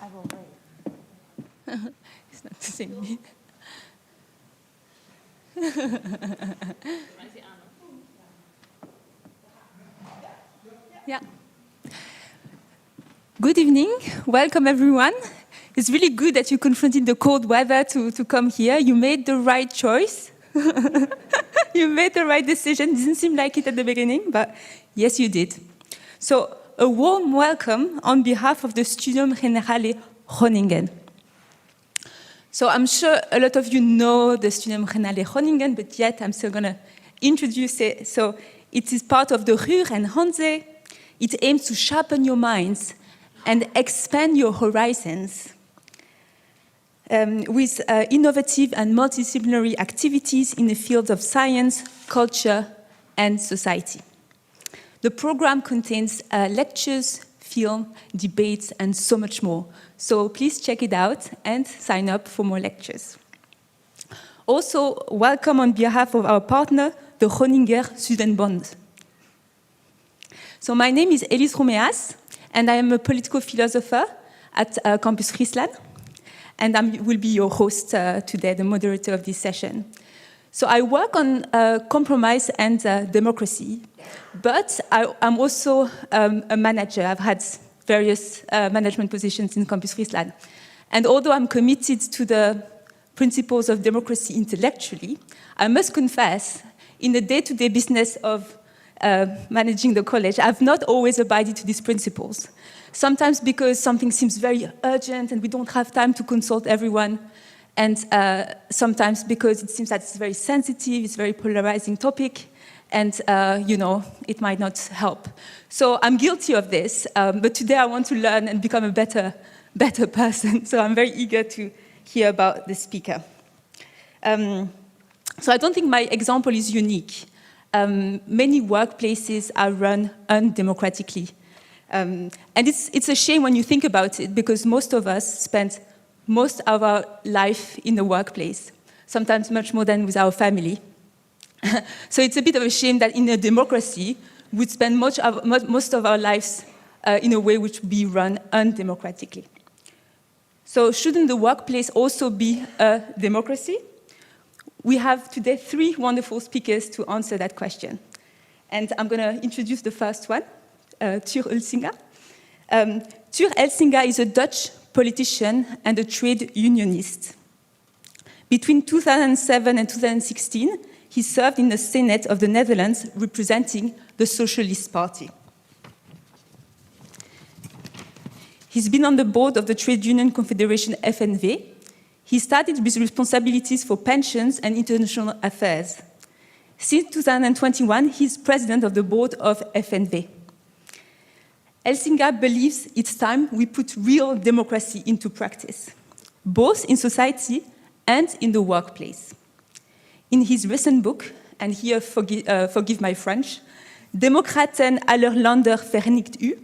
I will wait. It's not the same. Yeah. Good evening. Welcome, everyone. It's really good that you confronted the cold weather to come here. You made the right choice. You made the right decision. Didn't seem like it at the beginning, but yes, you did. So, a warm welcome on behalf of the Studium Generale Groningen. So I'm sure a lot of you know the Studium Generale Groningen, but yet I'm still going to introduce it. So it is part of the Ruhr and Hanse. It aims to sharpen your minds and expand your horizons with innovative and multidisciplinary activities in the fields of science, culture, and society. The program contains lectures, film, debates, and so much more. So please check it out and sign up for more lectures. Also, welcome on behalf of our partner, the Groninger Studentenbond. So my name is Elise Romeas, and I am a political philosopher at Campus Friesland. And I will be your host today, the moderator of this session. So I work on compromise and democracy, but I'm also a manager. I've had various management positions in Campus Friesland. And although I'm committed to the principles of democracy intellectually, I must confess, in the day-to-day business of managing the college, I've not always abided to these principles. Sometimes because something seems very urgent and we don't have time to consult everyone, and sometimes because it seems that it's very sensitive, it's a very polarizing topic, and it might not help. So I'm guilty of this, but today I want to learn and become a better person. So I'm very eager to hear about the speaker. So I don't think my example is unique. Many workplaces are run undemocratically. And it's a shame when you think about it, because most of us spend most of our life in the workplace, sometimes much more than with our family. So it's a bit of a shame that in a democracy, we'd spend most of our lives in a way which would be run undemocratically. So shouldn't the workplace also be a democracy? We have today 3 wonderful speakers to answer that question. And I'm going to introduce the first one, Tuur Elzinga. Tuur Elzinga is a Dutch politician and a trade unionist. Between 2007 and 2016, he served in the Senate of the Netherlands representing the Socialist Party. He's been on the board of the trade union confederation FNV. He started with responsibilities for pensions and international affairs. Since 2021, he's president of the board of FNV. Elzinga believes it's time we put real democracy into practice, both in society and in the workplace. In his recent book, and here forgive my French, Democraten aller Länder vereinigt u,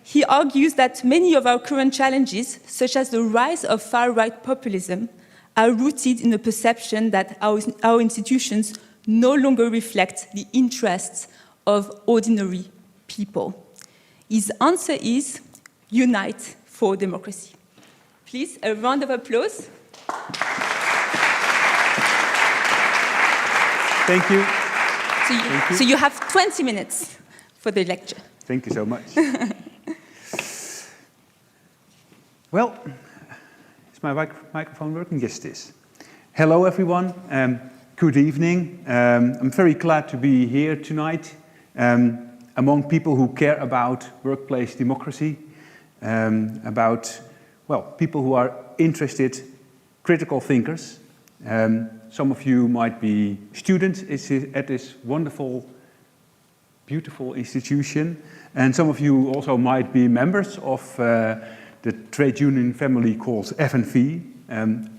he argues that many of our current challenges, such as the rise of far-right populism, are rooted in the perception that our institutions no longer reflect the interests of ordinary people. His answer is unite for democracy. Please, a round of applause. Thank you. So you have 20 minutes for the lecture. Thank you so much. Well, is my microphone working? Yes, it is. Hello, everyone. Good evening. I'm very glad to be here tonight among people who care about workplace democracy, about, well, people who are interested, critical thinkers. Some of you might be students at this wonderful, beautiful institution, and some of you also might be members of the trade union family called FNV.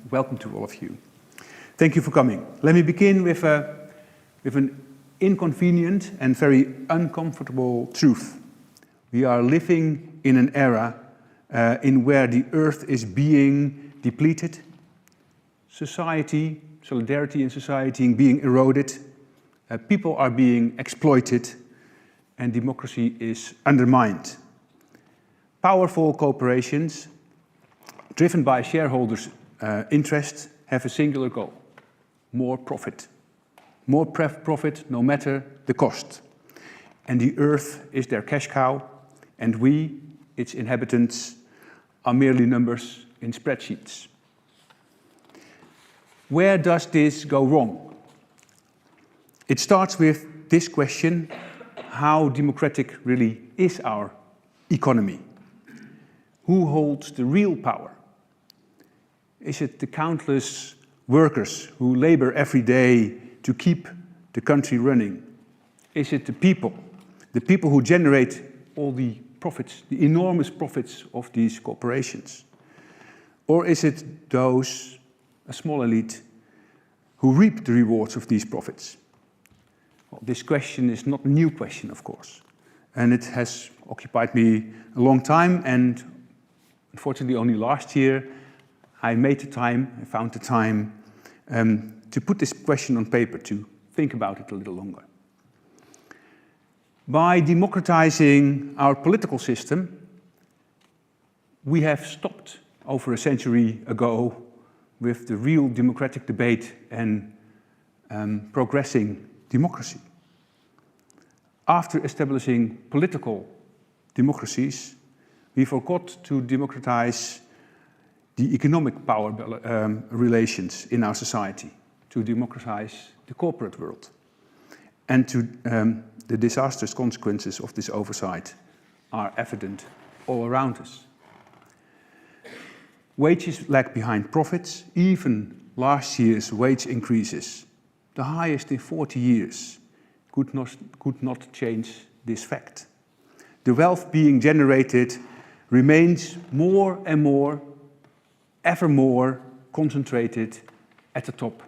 Welcome to all of you. Thank you for coming. Let me begin with an inconvenient and very uncomfortable truth. We are living in an era in where the earth is being depleted, solidarity in society being eroded, people are being exploited, and democracy is undermined. Powerful corporations, driven by shareholders' interest, have a singular goal: more profit. More profit, no matter the cost. And the earth is their cash cow, and we, its inhabitants, are merely numbers in spreadsheets. Where does this go wrong? It starts with this question: how democratic really is our economy? Who holds the real power? Is it the countless workers who labor every day to keep the country running? Is it the people who generate all the profits, the enormous profits of these corporations? Or is it those, a small elite, who reap the rewards of these profits? Well, this question is not a new question, of course, and it has occupied me a long time, and unfortunately only last year I found the time to put this question on paper, to think about it a little longer. By democratizing our political system, we have stopped over a century ago with the real democratic debate and progressing democracy. After establishing political democracies, we forgot to democratize the economic power relations in our society, to democratize the corporate world. And the disastrous consequences of this oversight are evident all around us. Wages lag behind profits. Even last year's wage increases, the highest in 40 years, could not change this fact. The wealth being generated remains more and more, ever more concentrated at the top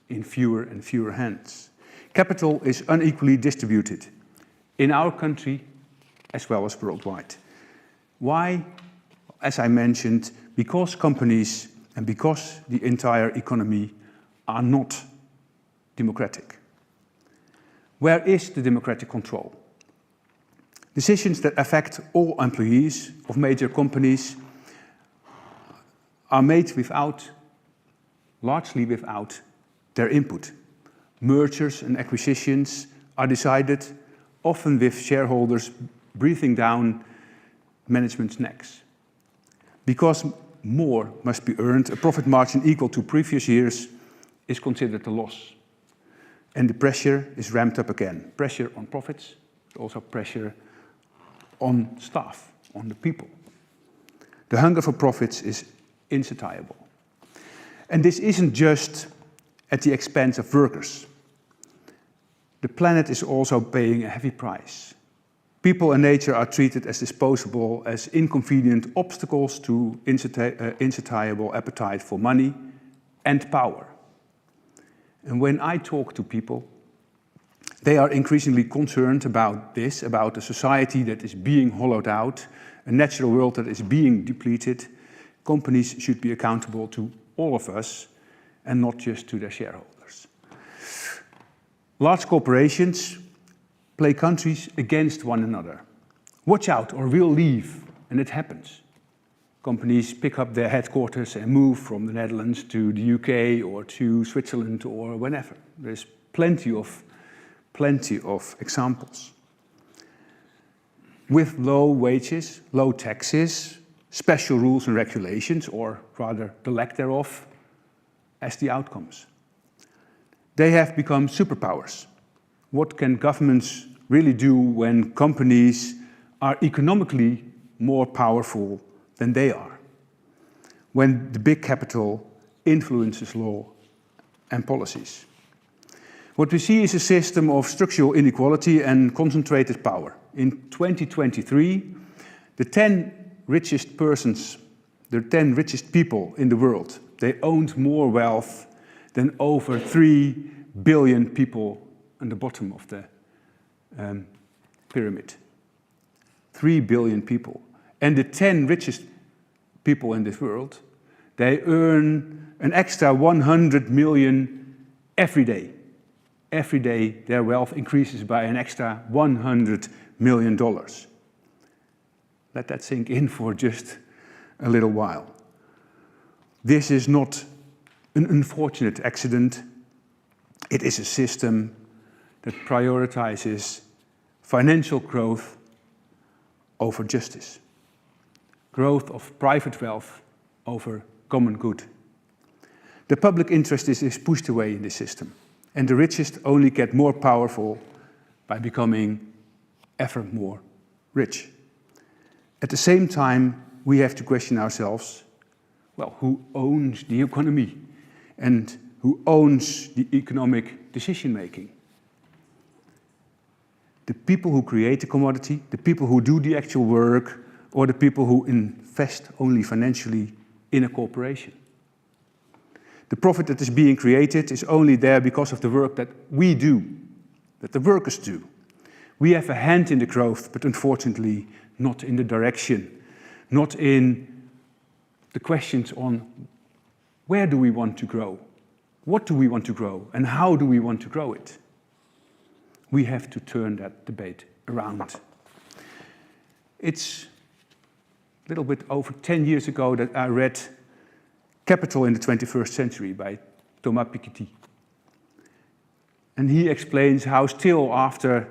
in fewer and fewer hands. Capital is unequally distributed in our country as well as worldwide. Why? As I mentioned, because companies and because the entire economy are not democratic. Where is the democratic control? Decisions that affect all employees of major companies are made largely without their input. Mergers and acquisitions are decided often with shareholders breathing down management's necks. Because more must be earned, a profit margin equal to previous years is considered a loss. And the pressure is ramped up again. Pressure on profits, but also pressure on staff, on the people. The hunger for profits is insatiable. And this isn't just at the expense of workers. The planet is also paying a heavy price. People and nature are treated as disposable, as inconvenient obstacles to insatiable appetite for money and power. And when I talk to people, they are increasingly concerned about this, about a society that is being hollowed out, a natural world that is being depleted. Companies should be accountable to all of us and not just to their shareholders. Large corporations play countries against one another. Watch out or we'll leave, and it happens. Companies pick up their headquarters and move from the Netherlands to the UK or to Switzerland or whenever. There's plenty of examples. With low wages, low taxes, special rules and regulations, or rather the lack thereof, as the outcomes. They have become superpowers. What can governments really do when companies are economically more powerful than they are? When the big capital influences law and policies? What we see is a system of structural inequality and concentrated power. In 2023, the 10 richest people in the world, they owned more wealth than over 3 billion people on the bottom of the pyramid. 3 billion people. And the 10 richest people in this world, they earn an extra 100 million every day. Every day their wealth increases by an extra $100 million. let that sink in for just a little while. This is not an unfortunate accident. It is a system that prioritizes financial growth over justice, growth of private wealth over common good. The public interest is pushed away in this system, and the richest only get more powerful by becoming ever more rich. At the same time, we have to question ourselves, well, who owns the economy and who owns the economic decision-making? The people who create the commodity, the people who do the actual work, or the people who invest only financially in a corporation? The profit that is being created is only there because of the work that we do, that the workers do. We have a hand in the growth, but unfortunately not in the direction, not in the questions on where do we want to grow, what do we want to grow, and how do we want to grow it. We have to turn that debate around. It's a little bit over 10 years ago that I read Capital in the 21st Century by Thomas Piketty. And he explains how still after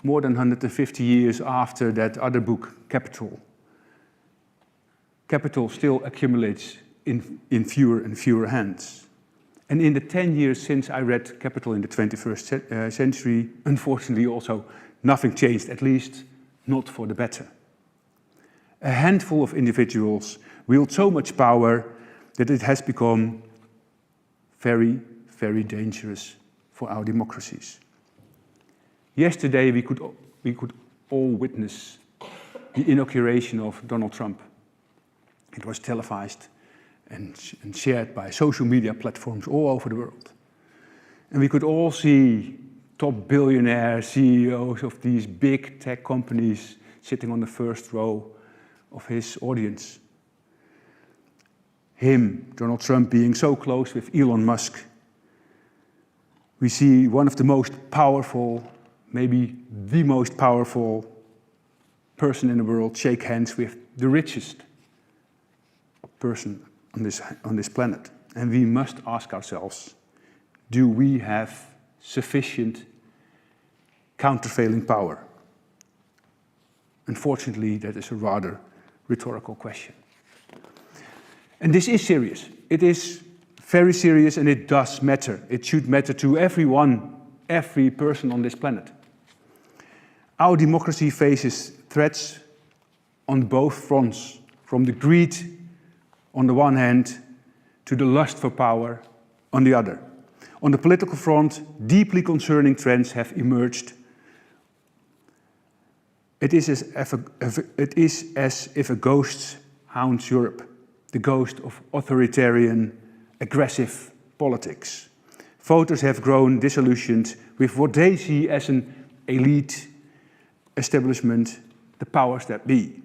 more than 150 years after that other book, Capital still accumulates in fewer and fewer hands. And in the 10 years since I read Capital in the 21st Century, unfortunately also nothing changed, at least not for the better. A handful of individuals wield so much power that it has become very, very dangerous for our democracies. Yesterday we could all witness the inauguration of Donald Trump. It was televised and shared by social media platforms all over the world. And we could all see top billionaire CEOs of these big tech companies sitting on the first row of his audience. Him, Donald Trump, being so close with Elon Musk. We see one of the most powerful, maybe the most powerful person in the world shake hands with the richest person on this planet. And we must ask ourselves, do we have sufficient countervailing power? Unfortunately, that is a rather rhetorical question. And this is serious. It is very serious, and it does matter. It should matter to everyone, every person on this planet. Our democracy faces threats on both fronts, from the greed on the one hand to the lust for power on the other. On the political front, deeply concerning trends have emerged. It is as if a ghost haunts Europe, the ghost of authoritarian, aggressive politics. Voters have grown disillusioned with what they see as an elite establishment, the powers that be.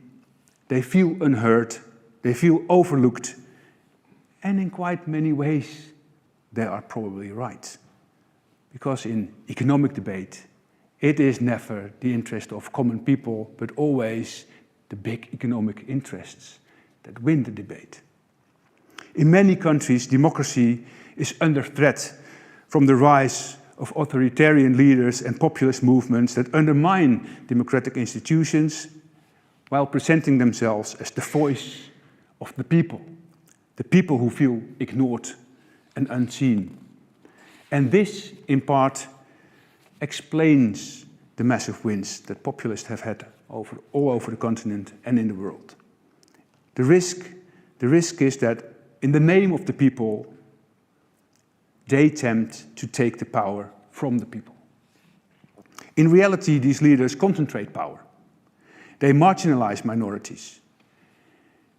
They feel unheard, they feel overlooked, and in quite many ways, they are probably right. Because in economic debate, it is never the interest of common people, but always the big economic interests that win the debate. In many countries, democracy is under threat from the rise of authoritarian leaders and populist movements that undermine democratic institutions while presenting themselves as the voice of the people who feel ignored and unseen. And this, in part, explains the massive wins that populists have had all over the continent and in the world. The risk is that in the name of the people, they attempt to take the power from the people. In reality, these leaders concentrate power. They marginalize minorities.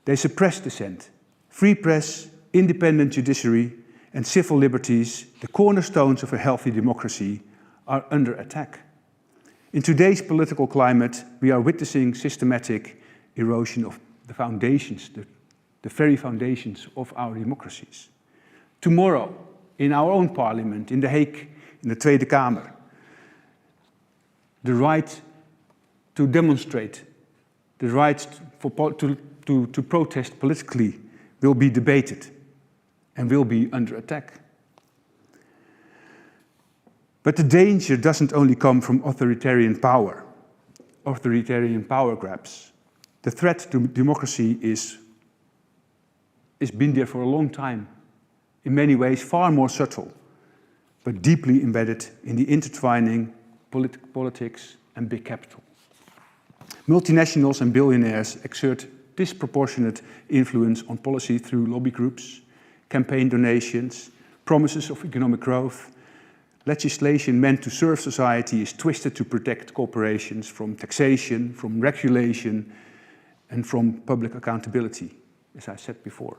They suppress dissent. Free press, independent judiciary, and civil liberties, the cornerstones of a healthy democracy, are under attack. In today's political climate, we are witnessing systematic erosion of the foundations, the very foundations of our democracies. Tomorrow, in our own parliament, in The Hague, in the Tweede Kamer, the right to demonstrate the right to protest politically will be debated and will be under attack. But the danger doesn't only come from authoritarian power grabs. The threat to democracy is been there for a long time, in many ways far more subtle, but deeply embedded in the intertwining politics and big capital. Multinationals and billionaires exert disproportionate influence on policy through lobby groups, campaign donations, promises of economic growth. Legislation meant to serve society is twisted to protect corporations from taxation, from regulation, and from public accountability, as I said before.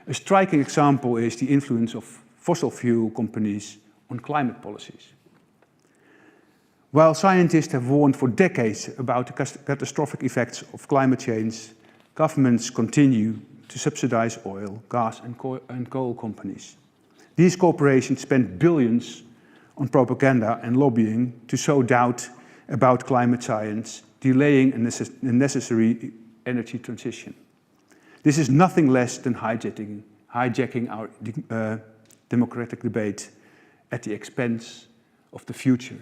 A striking example is the influence of fossil fuel companies on climate policies. While scientists have warned for decades about the catastrophic effects of climate change, governments continue to subsidize oil, gas, and coal companies. These corporations spend billions on propaganda and lobbying to sow doubt about climate science, delaying a necessary energy transition. This is nothing less than hijacking our democratic debate at the expense of the future,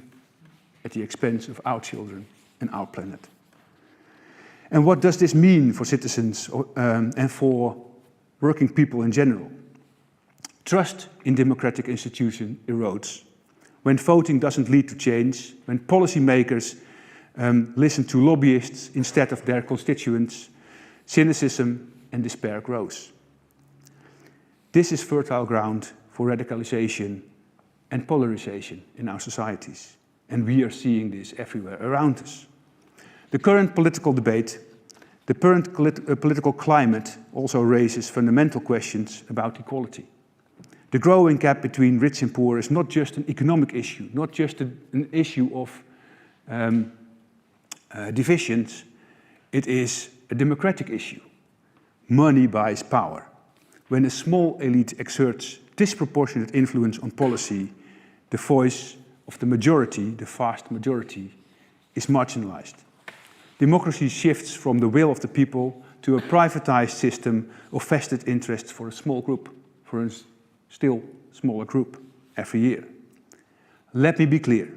at the expense of our children and our planet. And what does this mean for citizens and for working people in general? Trust in democratic institutions erodes. When voting doesn't lead to change, when policymakers listen to lobbyists instead of their constituents, cynicism and despair grows. This is fertile ground for radicalization and polarization in our societies, and we are seeing this everywhere around us. The current political debate, the current political climate also raises fundamental questions about equality. The growing gap between rich and poor is not just an economic issue, not just an issue of divisions, it is a democratic issue. Money buys power. When a small elite exerts disproportionate influence on policy, the voice of the majority, the vast majority, is marginalized. Democracy shifts from the will of the people to a privatized system of vested interests for a small group, for a still smaller group every year. Let me be clear.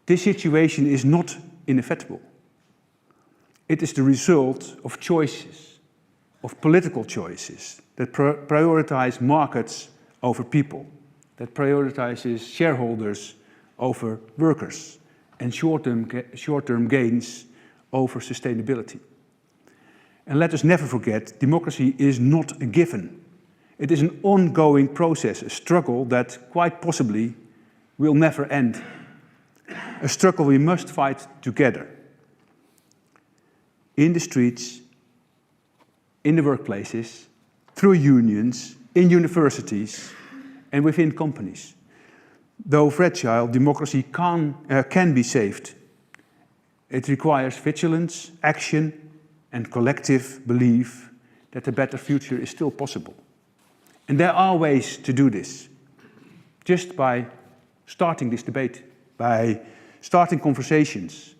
This situation is not inevitable. It is the result of choices, of political choices that prioritize markets over people, that prioritizes shareholders over workers, and short-term gains over sustainability. And let us never forget, democracy is not a given. It is an ongoing process, a struggle that quite possibly will never end. A struggle we must fight together. In the streets, in the workplaces, through unions, in universities, and within companies. Though fragile, democracy can be saved. It requires vigilance, action, and collective belief that a better future is still possible. And there are ways to do this. Just by starting this debate, by starting conversations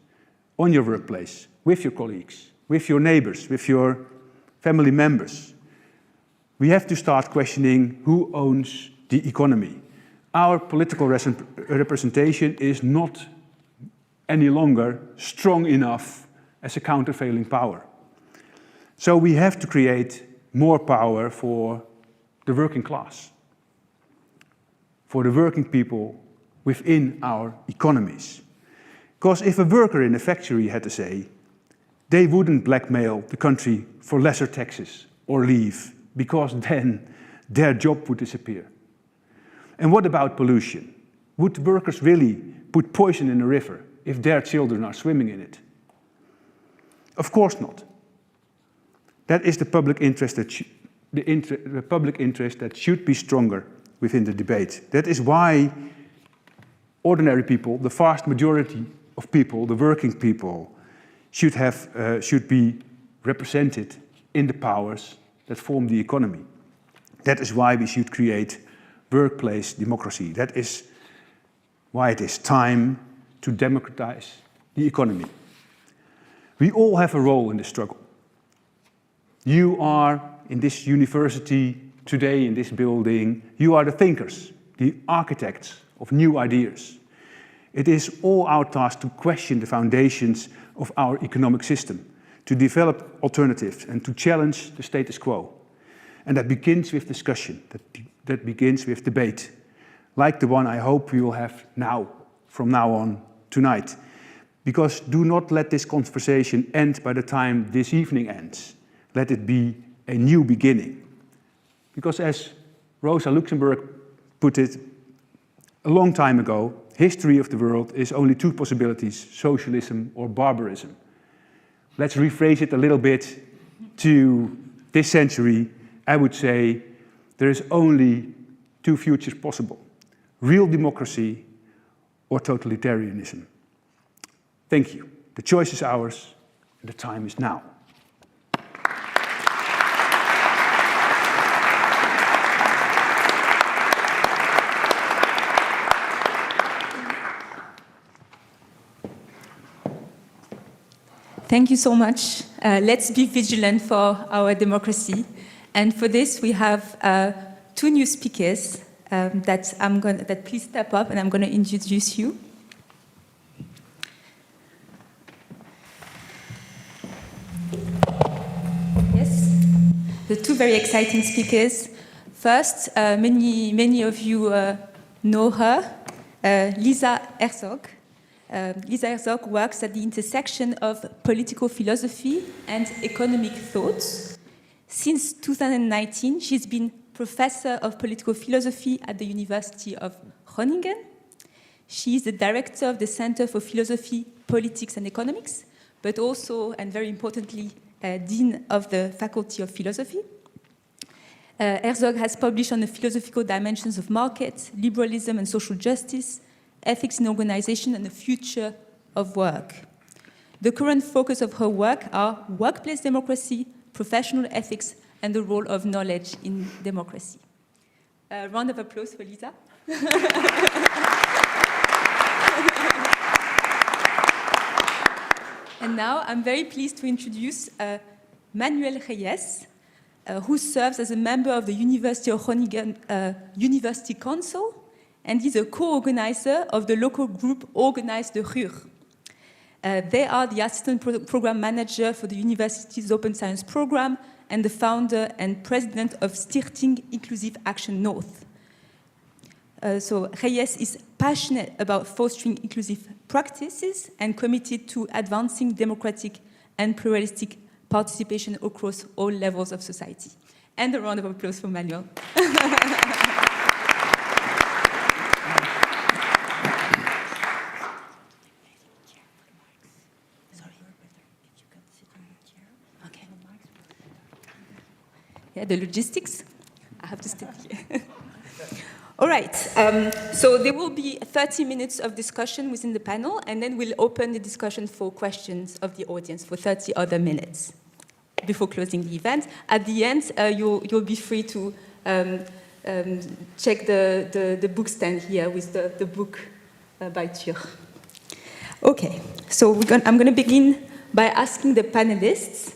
on your workplace, with your colleagues, with your neighbors, with your family members. We have to start questioning who owns the economy. Our political representation is not any longer strong enough as a countervailing power. So we have to create more power for the working class, for the working people within our economies. Because if a worker in a factory had to say, they wouldn't blackmail the country for lesser taxes or leave, because then their job would disappear. And what about pollution? Would workers really put poison in a river if their children are swimming in it? Of course not. That is the public interest that should be stronger within the debate. That is why ordinary people, the vast majority of people, the working people, should be represented in the powers that form the economy. That is why we should create workplace democracy. That is why it is time to democratize the economy. We all have a role in the struggle. You are in this university today, in this building, you are the thinkers, the architects of new ideas. It is all our task to question the foundations of our economic system, to develop alternatives and to challenge the status quo. And that begins with discussion, that begins with debate, like the one I hope we will have now, from now on, tonight. Because do not let this conversation end by the time this evening ends. Let it be a new beginning. Because as Rosa Luxemburg put it a long time ago, history of the world is only two possibilities, socialism or barbarism. Let's rephrase it a little bit to this century. I would say there is only two futures possible, real democracy or totalitarianism. Thank you. The choice is ours, and the time is now. Thank you so much. Let's be vigilant for our democracy. And for this, we have two new speakers that please step up, and I'm going to introduce you. Yes, the two very exciting speakers. First, many of you know her, Lisa Herzog. Lisa Herzog works at the intersection of political philosophy and economic thought. Since 2019, she's been professor of political philosophy at the University of Groningen. She is the director of the Center for Philosophy, Politics and Economics, but also, and very importantly, Dean of the Faculty of Philosophy. Herzog has published on the philosophical dimensions of markets, liberalism and social justice, ethics in organization, and the future of work. The current focus of her work are workplace democracy, professional ethics, and the role of knowledge in democracy. A round of applause for Lisa. And now I'm very pleased to introduce Manuel Reyes, who serves as a member of the University of Groningen University Council, and he's a co-organizer of the local group Organize de Ruhr. They are the assistant program manager for the university's Open Science program and the founder and president of Stichting Inclusive Action North. So Reyes is passionate about fostering inclusive practices and committed to advancing democratic and pluralistic participation across all levels of society. And a round of applause for Manuel. Yeah, the logistics. I have to step here. All right. So there will be 30 minutes of discussion within the panel, and then we'll open the discussion for questions of the audience for 30 other minutes before closing the event. At the end, you'll be free to check the book stand here with the book by Tuur. Okay. So I'm going to begin by asking the panelists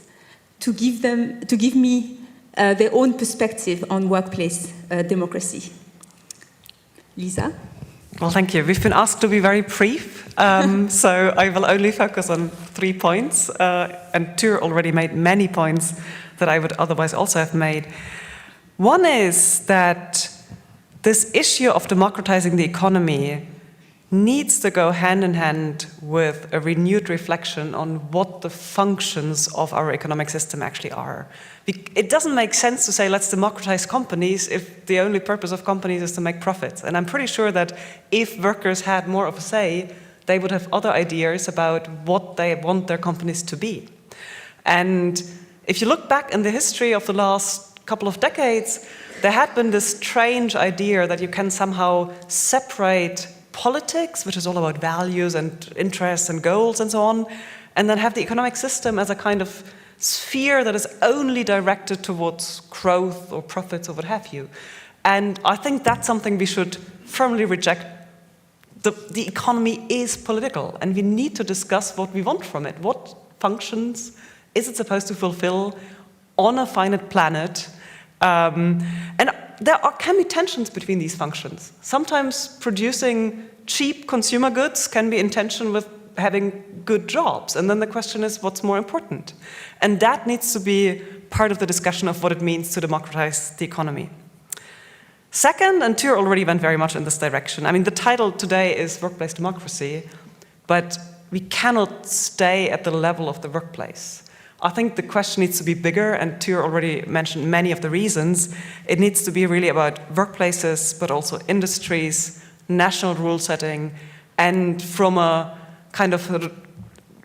to give me their own perspective on workplace democracy. Lisa? Well, thank you. We've been asked to be very brief, so I will only focus on 3 points. And Tuur already made many points that I would otherwise also have made. One is that this issue of democratizing the economy needs to go hand in hand with a renewed reflection on what the functions of our economic system actually are. It doesn't make sense to say, let's democratize companies if the only purpose of companies is to make profits. And I'm pretty sure that if workers had more of a say, they would have other ideas about what they want their companies to be. And if you look back in the history of the last couple of decades, there had been this strange idea that you can somehow separate politics, which is all about values and interests and goals and so on, and then have the economic system as a kind of sphere that is only directed towards growth or profits or what have you. And I think that's something we should firmly reject. The economy is political, and we need to discuss what we want from it. What functions is it supposed to fulfill on a finite planet? And can be tensions between these functions. Sometimes producing cheap consumer goods can be in tension with having good jobs. And then the question is, what's more important? And that needs to be part of the discussion of what it means to democratize the economy. Second, and Tuur already went very much in this direction. I mean, the title today is Workplace Democracy, but we cannot stay at the level of the workplace. I think the question needs to be bigger, and Tuur already mentioned many of the reasons. It needs to be really about workplaces, but also industries, national rule setting, and from a kind of a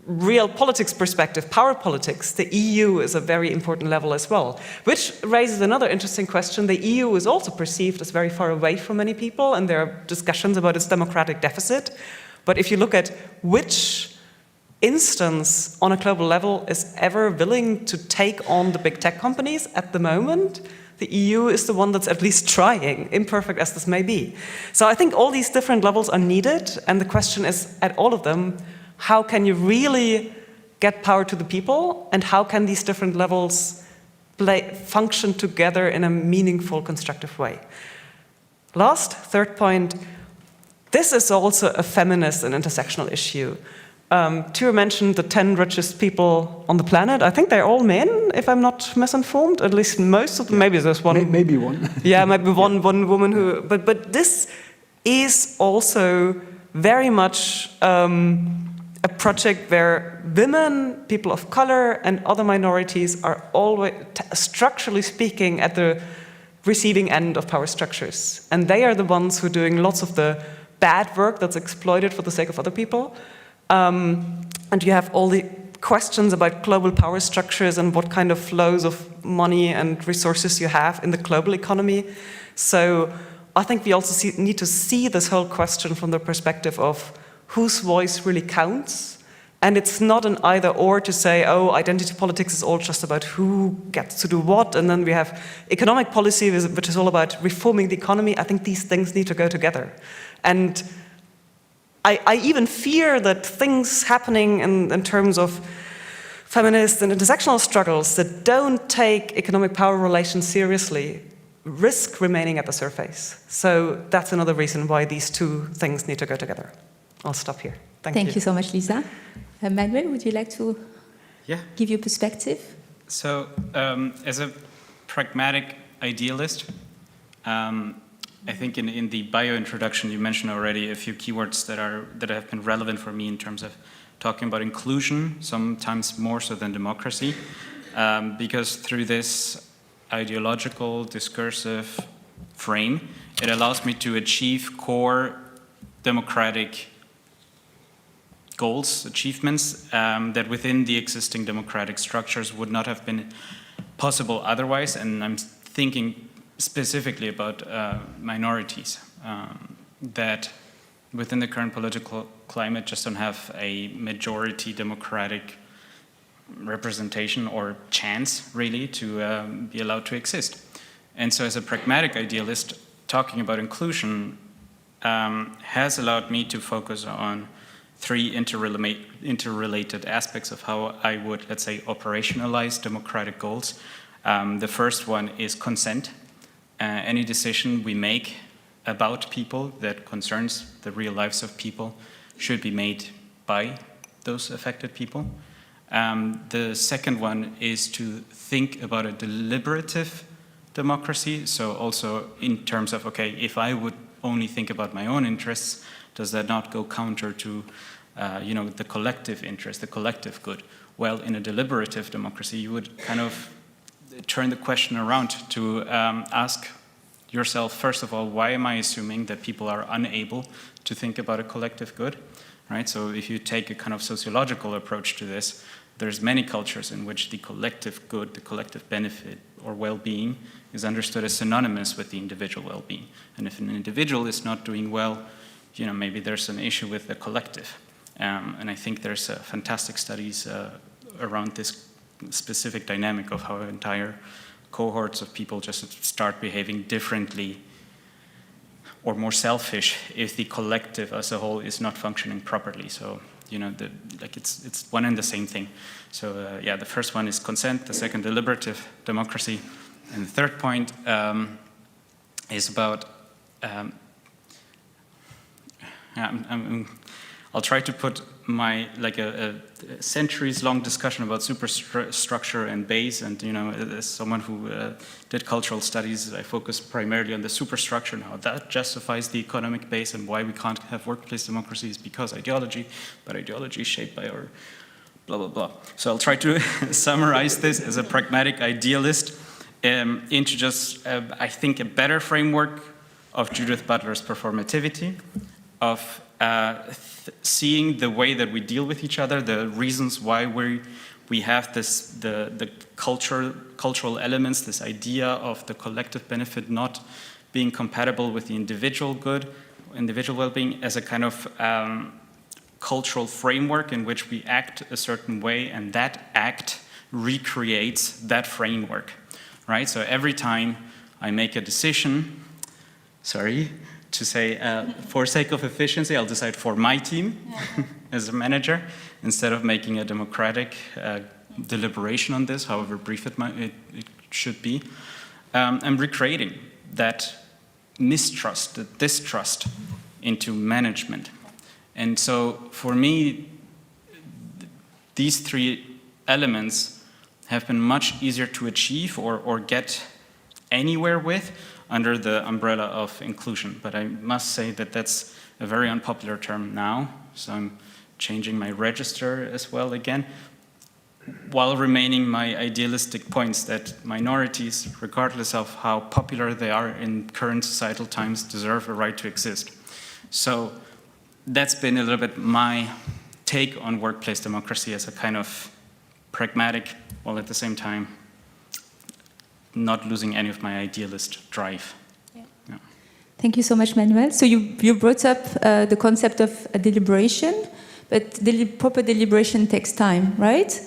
real politics perspective, power politics, the EU is a very important level as well, which raises another interesting question. The EU is also perceived as very far away from many people, and there are discussions about its democratic deficit. But if you look at which instance on a global level is ever willing to take on the big tech companies at the moment, the EU is the one that's at least trying, imperfect as this may be. So I think all these different levels are needed, and the question is, at all of them, how can you really get power to the people, and how can these different levels function together in a meaningful, constructive way? Last, third point, this is also a feminist and intersectional issue. Tuur mentioned the 10 richest people on the planet. I think they're all men, if I'm not misinformed. At least most of them. Maybe there's one. Maybe one. Yeah, maybe one woman who. But this is also very much a project where women, people of color, and other minorities are always, structurally speaking, at the receiving end of power structures. And they are the ones who are doing lots of the bad work that's exploited for the sake of other people. And you have all the questions about global power structures and what kind of flows of money and resources you have in the global economy. So I think we also need to see this whole question from the perspective of whose voice really counts. And it's not an either or to say, oh, identity politics is all just about who gets to do what. And then we have economic policy, which is all about reforming the economy. I think these things need to go together. And I even fear that things happening in terms of feminist and intersectional struggles that don't take economic power relations seriously risk remaining at the surface. So that's another reason why these two things need to go together. I'll stop here. Thank you so much, Lisa. Manuel, would you like to give your perspective? So, as a pragmatic idealist, I think in the bio introduction you mentioned already a few keywords that have been relevant for me in terms of talking about inclusion, sometimes more so than democracy, because through this ideological, discursive frame, it allows me to achieve core democratic goals, achievements that within the existing democratic structures would not have been possible otherwise. And I'm thinking specifically about minorities that within the current political climate just don't have a majority democratic representation or chance really to be allowed to exist. And so as a pragmatic idealist, talking about inclusion has allowed me to focus on three interrelated aspects of how I would, let's say, operationalize democratic goals. The first one is consent. Any decision we make about people that concerns the real lives of people should be made by those affected people. The second one is to think about a deliberative democracy. So also in terms of, okay, if I would only think about my own interests, does that not go counter to the collective interest, the collective good? Well, in a deliberative democracy, you would kind of turn the question around to ask yourself, first of all, why am I assuming that people are unable to think about a collective good, right? So if you take a kind of sociological approach to this, there's many cultures in which the collective good, the collective benefit or well-being is understood as synonymous with the individual well-being. And if an individual is not doing well, maybe there's an issue with the collective. And I think there's fantastic studies around this specific dynamic of how entire cohorts of people just start behaving differently or more selfish if the collective as a whole is not functioning properly. So it's one and the same thing. So yeah, the first one is consent, the second deliberative democracy, and the third point is about. I'll try to put my a centuries-long discussion about superstructure and base, and as someone who did cultural studies, I focus primarily on the superstructure and how that justifies the economic base, and why we can't have workplace democracy is because ideology, but ideology is shaped by our blah blah blah. So I'll try to summarize this as a pragmatic idealist into just I think a better framework of Judith Butler's performativity, of seeing the way that we deal with each other, the reasons why we have this the cultural elements, this idea of the collective benefit not being compatible with the individual good, individual well-being, as a kind of cultural framework in which we act a certain way, and that act recreates that framework, right? So every time I make a decision, to say, for sake of efficiency, I'll decide for my team as a manager, instead of making a democratic deliberation on this, however brief it should be. I'm recreating that mistrust, that distrust into management. And so for me, these three elements have been much easier to achieve or get anywhere with under the umbrella of inclusion. But I must say that that's a very unpopular term now, so I'm changing my register as well again, while remaining my idealistic points that minorities, regardless of how popular they are in current societal times, deserve a right to exist. So that's been a little bit my take on workplace democracy as a kind of pragmatic, while at the same time not losing any of my idealist drive. Yeah. Yeah. Thank you so much, Manuel. So you brought up the concept of a deliberation, but proper deliberation takes time, right?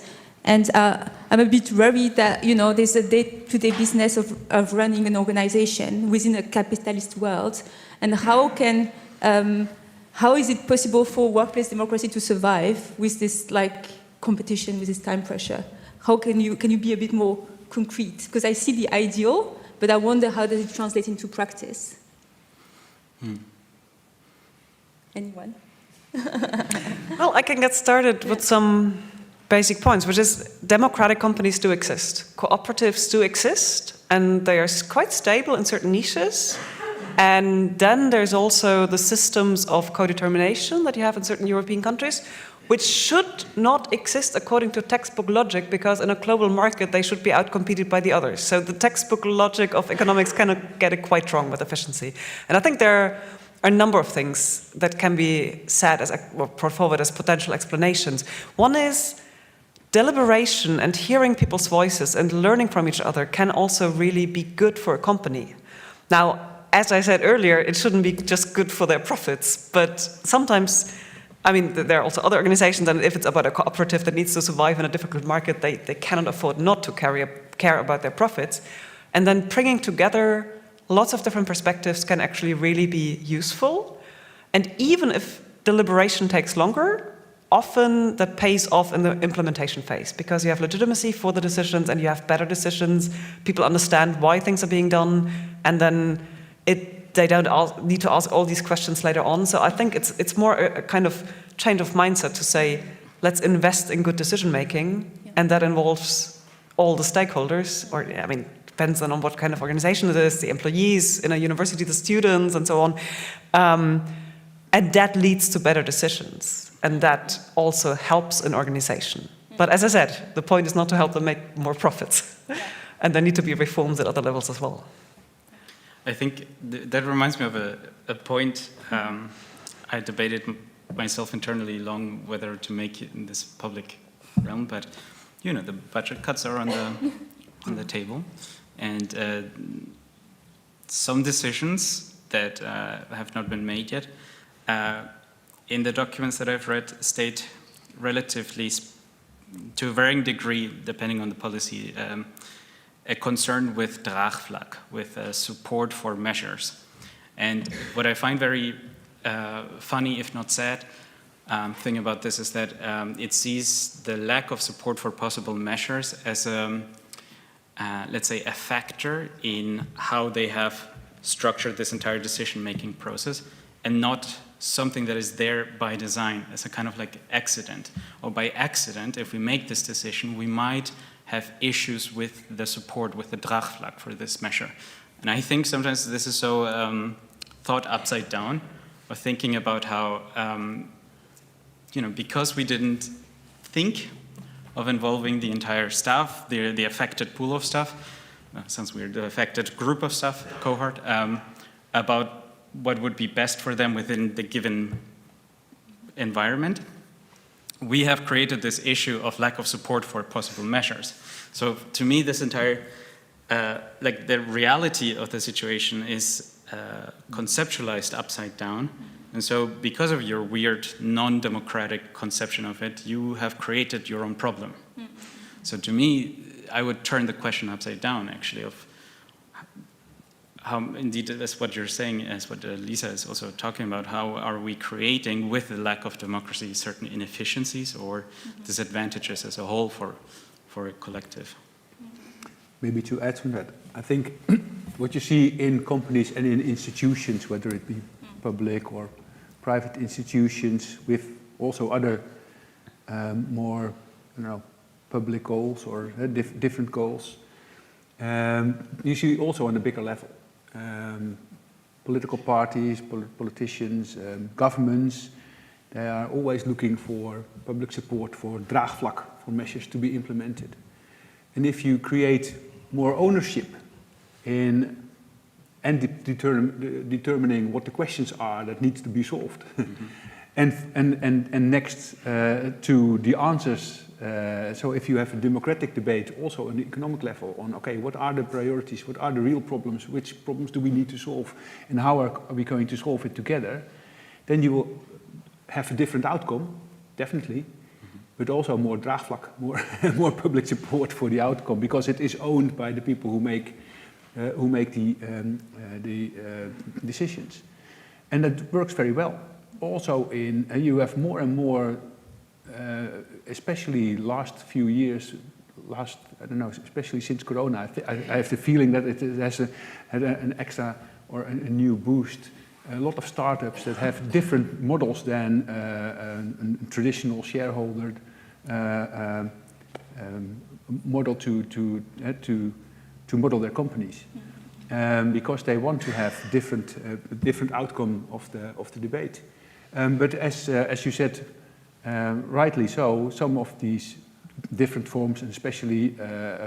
And I'm a bit worried that there's a day-to-day business of running an organization within a capitalist world, and how is it possible for workplace democracy to survive with this competition, with this time pressure? How can you be a bit more concrete? Because I see the ideal, but I wonder how does it translate into practice? Anyone? Well, I can get started with some basic points, which is democratic companies do exist. Cooperatives do exist, and they are quite stable in certain niches. And then there's also the systems of co-determination that you have in certain European countries, which should not exist according to textbook logic, because in a global market they should be outcompeted by the others. So the textbook logic of economics kind of get it quite wrong with efficiency. And I think there are a number of things that can be said or brought forward as potential explanations. One is deliberation and hearing people's voices and learning from each other can also really be good for a company. Now, as I said earlier, it shouldn't be just good for their profits, but sometimes, there are also other organizations, and if it's about a cooperative that needs to survive in a difficult market, they cannot afford not to care about their profits. And then bringing together lots of different perspectives can actually really be useful. And even if deliberation takes longer, often that pays off in the implementation phase, because you have legitimacy for the decisions and you have better decisions, people understand why things are being done, and then they don't need to ask all these questions later on. So I think it's more a kind of change of mindset to say, let's invest in good decision making, and that involves all the stakeholders, or depends on what kind of organization it is, the employees in a university, the students, and so on. And that leads to better decisions, and that also helps an organization. But as I said, the point is not to help them make more profits, and there need to be reforms at other levels as well. I think that reminds me of a point I debated myself internally long whether to make it in this public realm, but the budget cuts are on the table, and some decisions that have not been made yet in the documents that I've read state relatively, to a varying degree, depending on the policy, a concern with draagvlak, with support for measures. And what I find very funny, if not sad, thing about this is that it sees the lack of support for possible measures as let's say, a factor in how they have structured this entire decision-making process, and not something that is there by design as a kind of like accident. Or by accident, if we make this decision, we might have issues with the support, with the draagvlak for this measure. And I think sometimes this is so thought upside down, or thinking about how, because we didn't think of involving the entire staff, the affected pool of staff, sounds weird, the affected group of staff, cohort, about what would be best for them within the given environment. We have created this issue of lack of support for possible measures. So to me, this entire, the reality of the situation is conceptualized upside down. And so because of your weird, non-democratic conception of it, you have created your own problem. So to me, I would turn the question upside down, actually, of how, indeed, that's what you're saying, as what Lisa is also talking about, how are we creating, with the lack of democracy, certain inefficiencies or disadvantages as a whole for a collective? Maybe to add to that, I think what you see in companies and in institutions, whether it be public or private institutions, with also other more, public goals or different goals, you see also on a bigger level. Political parties, politicians, governments, they are always looking for public support for draagvlak, for measures to be implemented. And if you create more ownership in determining what the questions are that needs to be solved, and next to the answers. So if you have a democratic debate also on the economic level on, okay, what are the priorities, what are the real problems, which problems do we need to solve, and how are we going to solve it together, then you will have a different outcome, definitely, but also more draagvlak, more public support for the outcome, because it is owned by the people who make the decisions. And that works very well. Also you have more and more, especially last few years, especially since Corona, I have the feeling that it has had an extra or a new boost. A lot of startups that have different models than a traditional shareholder model to model their companies, because they want to have different outcome of the debate. But as you said, rightly so, some of these different forms, and especially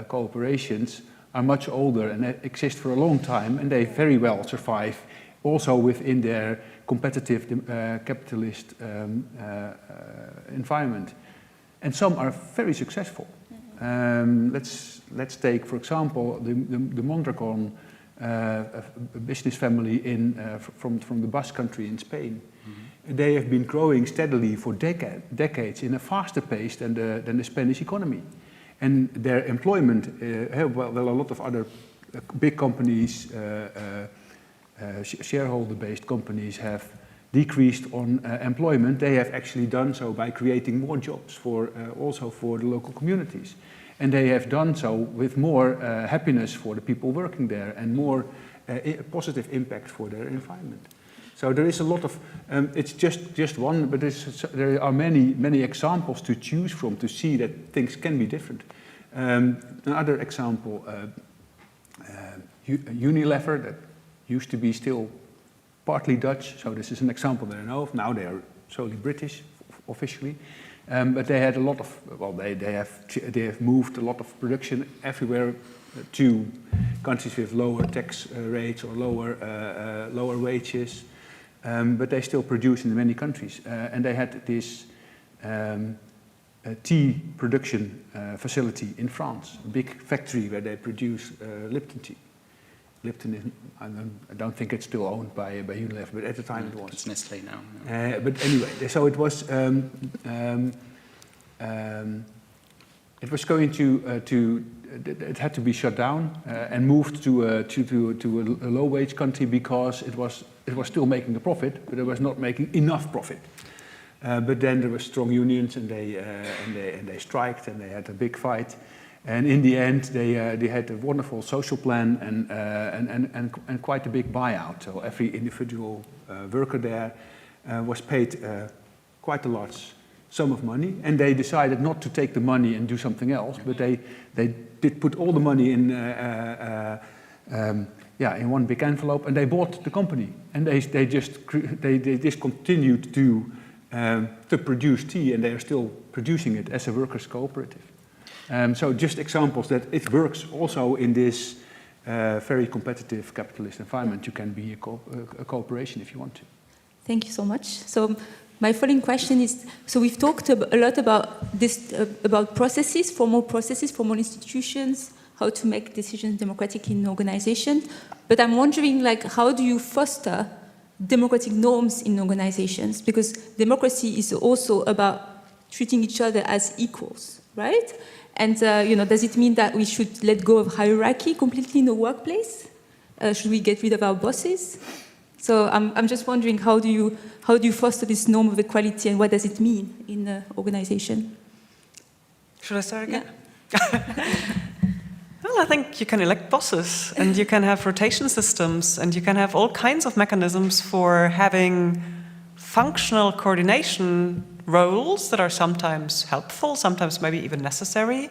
cooperations, are much older and exist for a long time, and they very well survive also within their competitive capitalist environment. And some are very successful. Let's take, for example, the Mondragon business family from the Basque country in Spain. They have been growing steadily for decades in a faster pace than the Spanish economy. And their employment, well, a lot of other big companies, shareholder-based companies have decreased on employment. They have actually done so by creating more jobs also for the local communities. And they have done so with more happiness for the people working there and more positive impact for their environment. So there is a lot of, it's just one, but there are many examples to choose from to see that things can be different. Another example, Unilever, that used to be still partly Dutch, so this is an example that I know of. Now they are solely British, officially. But they had a lot of, well, they have moved a lot of production everywhere to countries with lower tax rates or lower wages. But they still produce in many countries. And they had this tea production facility in France, a big factory where they produce Lipton tea. Lipton is, I don't think it's still owned by Unilever, but at the time it was. It's Nestlé now. But anyway, so it was going to it had to be shut down and moved to a low wage country because it was still making a profit, but it was not making enough profit. But then there were strong unions, and they striked, and they had a big fight. And in the end, they had a wonderful social plan and quite a big buyout. So every individual worker there was paid quite a large sum of money, and they decided not to take the money and do something else, but they did put all the money in in one big envelope, and they bought the company, and they just continued to produce tea, and they are still producing it as a workers' cooperative. So just examples that it works also in this very competitive capitalist environment. You can be a cooperation if you want to. Thank you so much. So my following question is, so we've talked a lot about this, about processes, formal institutions, how to make decisions democratically in an organization. But I'm wondering, like, how do you foster democratic norms in organizations? Because democracy is also about treating each other as equals, right? And does it mean that we should let go of hierarchy completely in the workplace? Should we get rid of our bosses? So I'm just wondering, how do you foster this norm of equality, and what does it mean in an organization? Should I start again? Yeah. Well, I think you can elect bosses, and you can have rotation systems, and you can have all kinds of mechanisms for having functional coordination roles that are sometimes helpful, sometimes maybe even necessary,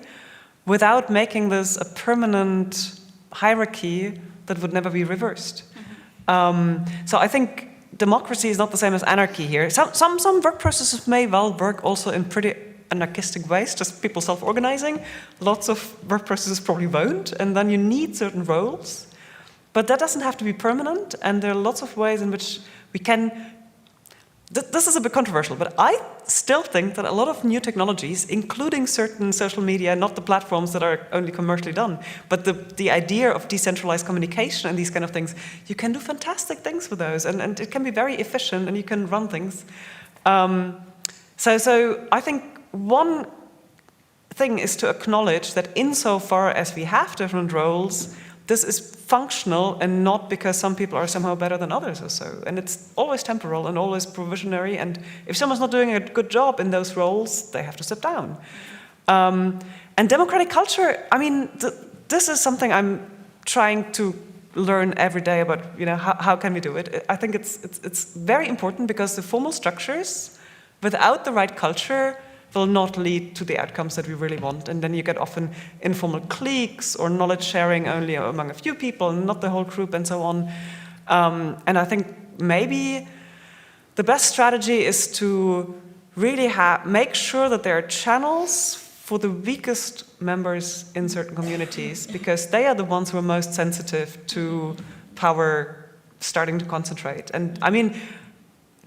without making this a permanent hierarchy that would never be reversed. So I think democracy is not the same as anarchy here. Some work processes may well work also in pretty anarchistic ways, just people self-organizing. Lots of work processes probably won't, and then you need certain roles. But that doesn't have to be permanent, and there are lots of ways in which we can... This is a bit controversial, but I still think that a lot of new technologies, including certain social media, not the platforms that are only commercially done, but the idea of decentralized communication and these kind of things, you can do fantastic things with those, and it can be very efficient, and you can run things. So I think one thing is to acknowledge that insofar as we have different roles, this is functional and not because some people are somehow better than others or so. And it's always temporal and always provisionary. And if someone's not doing a good job in those roles, they have to step down. And democratic culture, I mean, this is something I'm trying to learn every day about, how can we do it? I think it's very important because the formal structures, without the right culture, will not lead to the outcomes that we really want. And then you get often informal cliques or knowledge sharing only among a few people, not the whole group, and so on. And I think maybe the best strategy is to really make sure that there are channels for the weakest members in certain communities, because they are the ones who are most sensitive to power starting to concentrate. And I mean,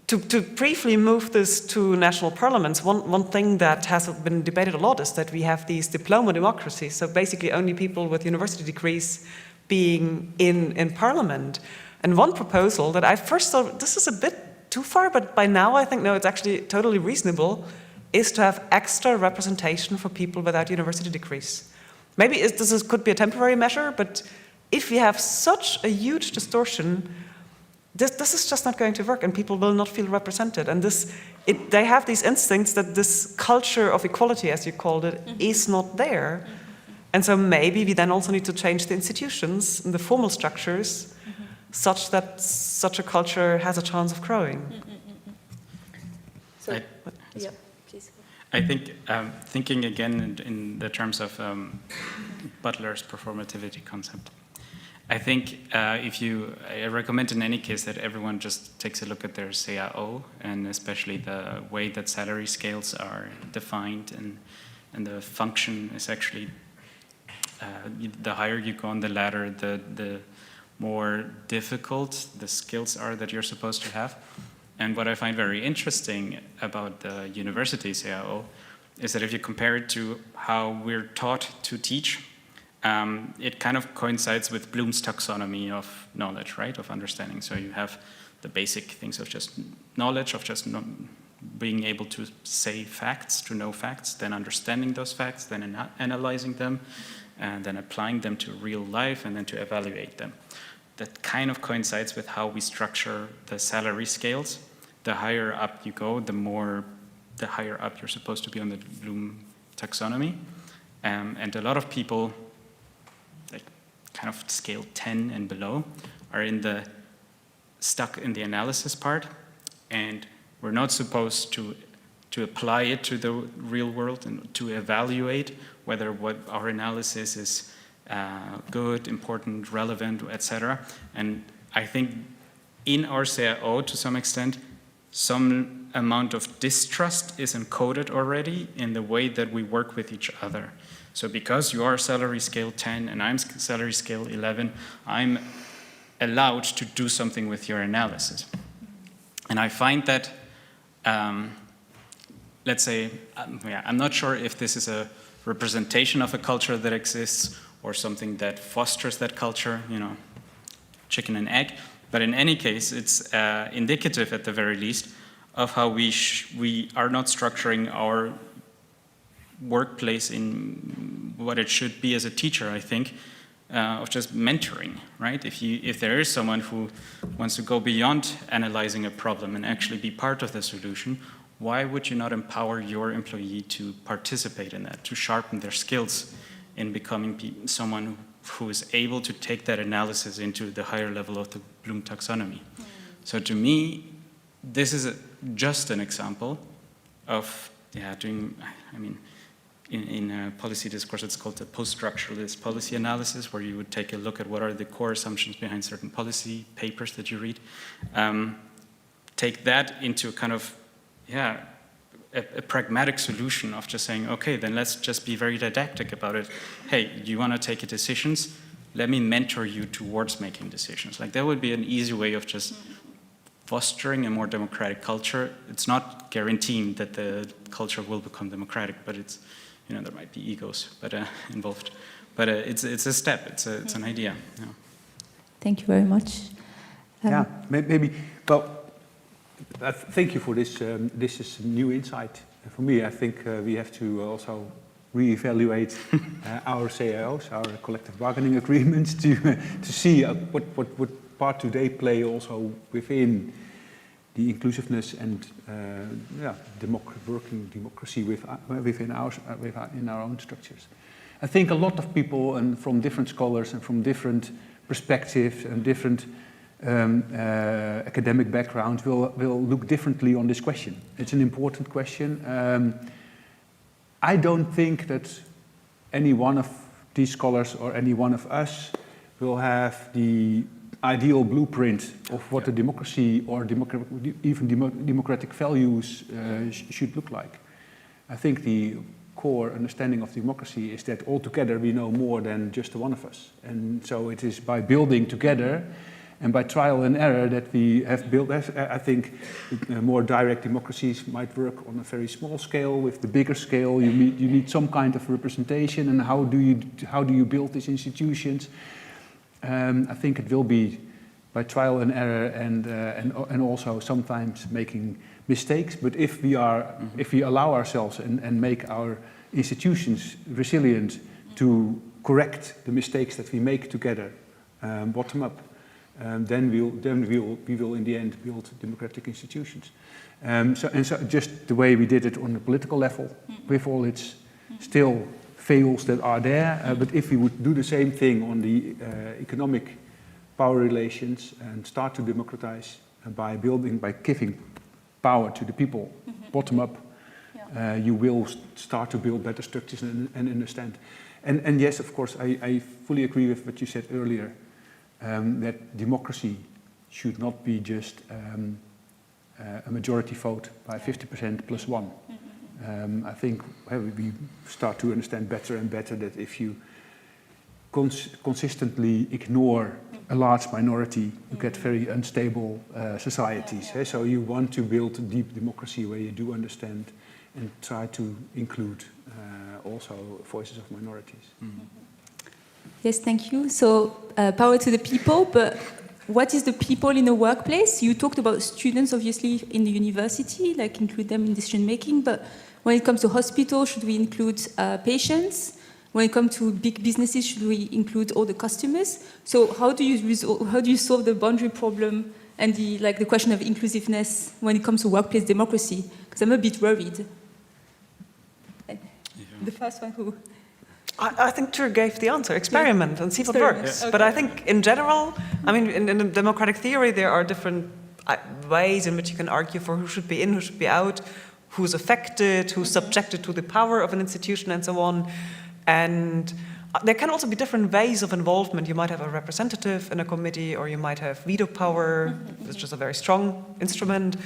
to briefly move this to national parliaments, one thing that has been debated a lot is that we have these diploma democracies, so basically only people with university degrees being in parliament. And one proposal that I first thought, this is a bit too far, but by now I think, no, it's actually totally reasonable, is to have extra representation for people without university degrees. Maybe this could be a temporary measure, but if we have such a huge distortion, this is just not going to work, and people will not feel represented. And they have these instincts that this culture of equality, as you called it, is not there. And so maybe we then also need to change the institutions and the formal structures such that such a culture has a chance of growing. So, yeah, please. I think thinking again in the terms of Butler's performativity concept, I think I recommend in any case that everyone just takes a look at their CAO, and especially the way that salary scales are defined, and the function is actually, the higher you go on the ladder, the more difficult the skills are that you're supposed to have. And what I find very interesting about the university CAO is that if you compare it to how we're taught to teach, it kind of coincides with Bloom's taxonomy of knowledge, right, of understanding. So you have the basic things of just knowledge, of just being able to say facts, to know facts, then understanding those facts, then analyzing them, and then applying them to real life, and then to evaluate them. That kind of coincides with how we structure the salary scales. the higher up you go, the higher up you're supposed to be on the Bloom taxonomy. And a lot of people, like kind of scale 10 and below, are stuck in the analysis part, and we're not supposed to apply it to the real world and to evaluate whether what our analysis is good, important, relevant, etc. And I think in our CIO, to some extent, some amount of distrust is encoded already in the way that we work with each other. So because you are salary scale 10 and I'm salary scale 11, I'm allowed to do something with your analysis. And I find that, let's say, I'm not sure if this is a representation of a culture that exists or something that fosters that culture, you know, chicken and egg. But in any case, it's indicative at the very least of how we are not structuring our workplace in what it should be as a teacher, I think, of just mentoring, right? If there is someone who wants to go beyond analyzing a problem and actually be part of the solution, why would you not empower your employee to participate in that, to sharpen their skills in becoming someone who is able to take that analysis into the higher level of the Bloom taxonomy? So to me, this is just an example of doing, I mean, in policy discourse, it's called the post-structuralist policy analysis, where you would take a look at what are the core assumptions behind certain policy papers that you read. Take that into kind of, a pragmatic solution of just saying, okay, then let's just be very didactic about it. Hey, you want to take decisions? Let me mentor you towards making decisions. Like, that would be an easy way of just fostering a more democratic culture. It's not guaranteeing that the culture will become democratic, but it's, you know, there might be egos involved. But it's a step, it's an idea. Yeah. Thank you very much. Maybe, well, thank you for this. This is a new insight for me. I think we have to also reevaluate our CIOs, our collective bargaining agreements, to see what part do they play also within the inclusiveness and working democracy within our own structures. I think a lot of people, and from different scholars and from different perspectives and different academic backgrounds, will look differently on this question. It's an important question. I don't think that any one of these scholars or any one of us will have the ideal blueprint of what a democracy or even democratic values should look like. I think the core understanding of democracy is that altogether we know more than just the one of us. And so it is by building together and by trial and error that we have built. I think more direct democracies might work on a very small scale. With the bigger scale, you need some kind of representation. And how do you build these institutions? I think it will be by trial and error and also sometimes making mistakes. But if we allow ourselves and make our institutions resilient to correct the mistakes that we make together, bottom up, then we will in the end build democratic institutions. So just the way we did it on the political level, with all its still fails that are there, but if we would do the same thing on the economic power relations and start to democratize by giving power to the people, bottom up, you will start to build better structures and understand. And yes, of course, I fully agree with what you said earlier, that democracy should not be just a majority vote by 50% plus one. I think we start to understand better and better that if you consistently ignore a large minority, you get very unstable societies. So you want to build deep democracy where you do understand and try to include also voices of minorities. Yes, thank you. So power to the people, but what is the people in the workplace? You talked about students, obviously, in the university, like include them in decision making, but when it comes to hospitals, should we include patients? When it comes to big businesses, should we include all the customers? So how do you solve the boundary problem and the question of inclusiveness when it comes to workplace democracy, because I'm a bit worried. The first one who... I think Tuur gave the answer. Experiment and see what works. Okay. But I think in general, I mean, in democratic theory, there are different ways in which you can argue for who should be in, who should be out, who's affected, who's subjected to the power of an institution, and so on. And there can also be different ways of involvement. You might have a representative in a committee, or you might have veto power, which is a very strong instrument,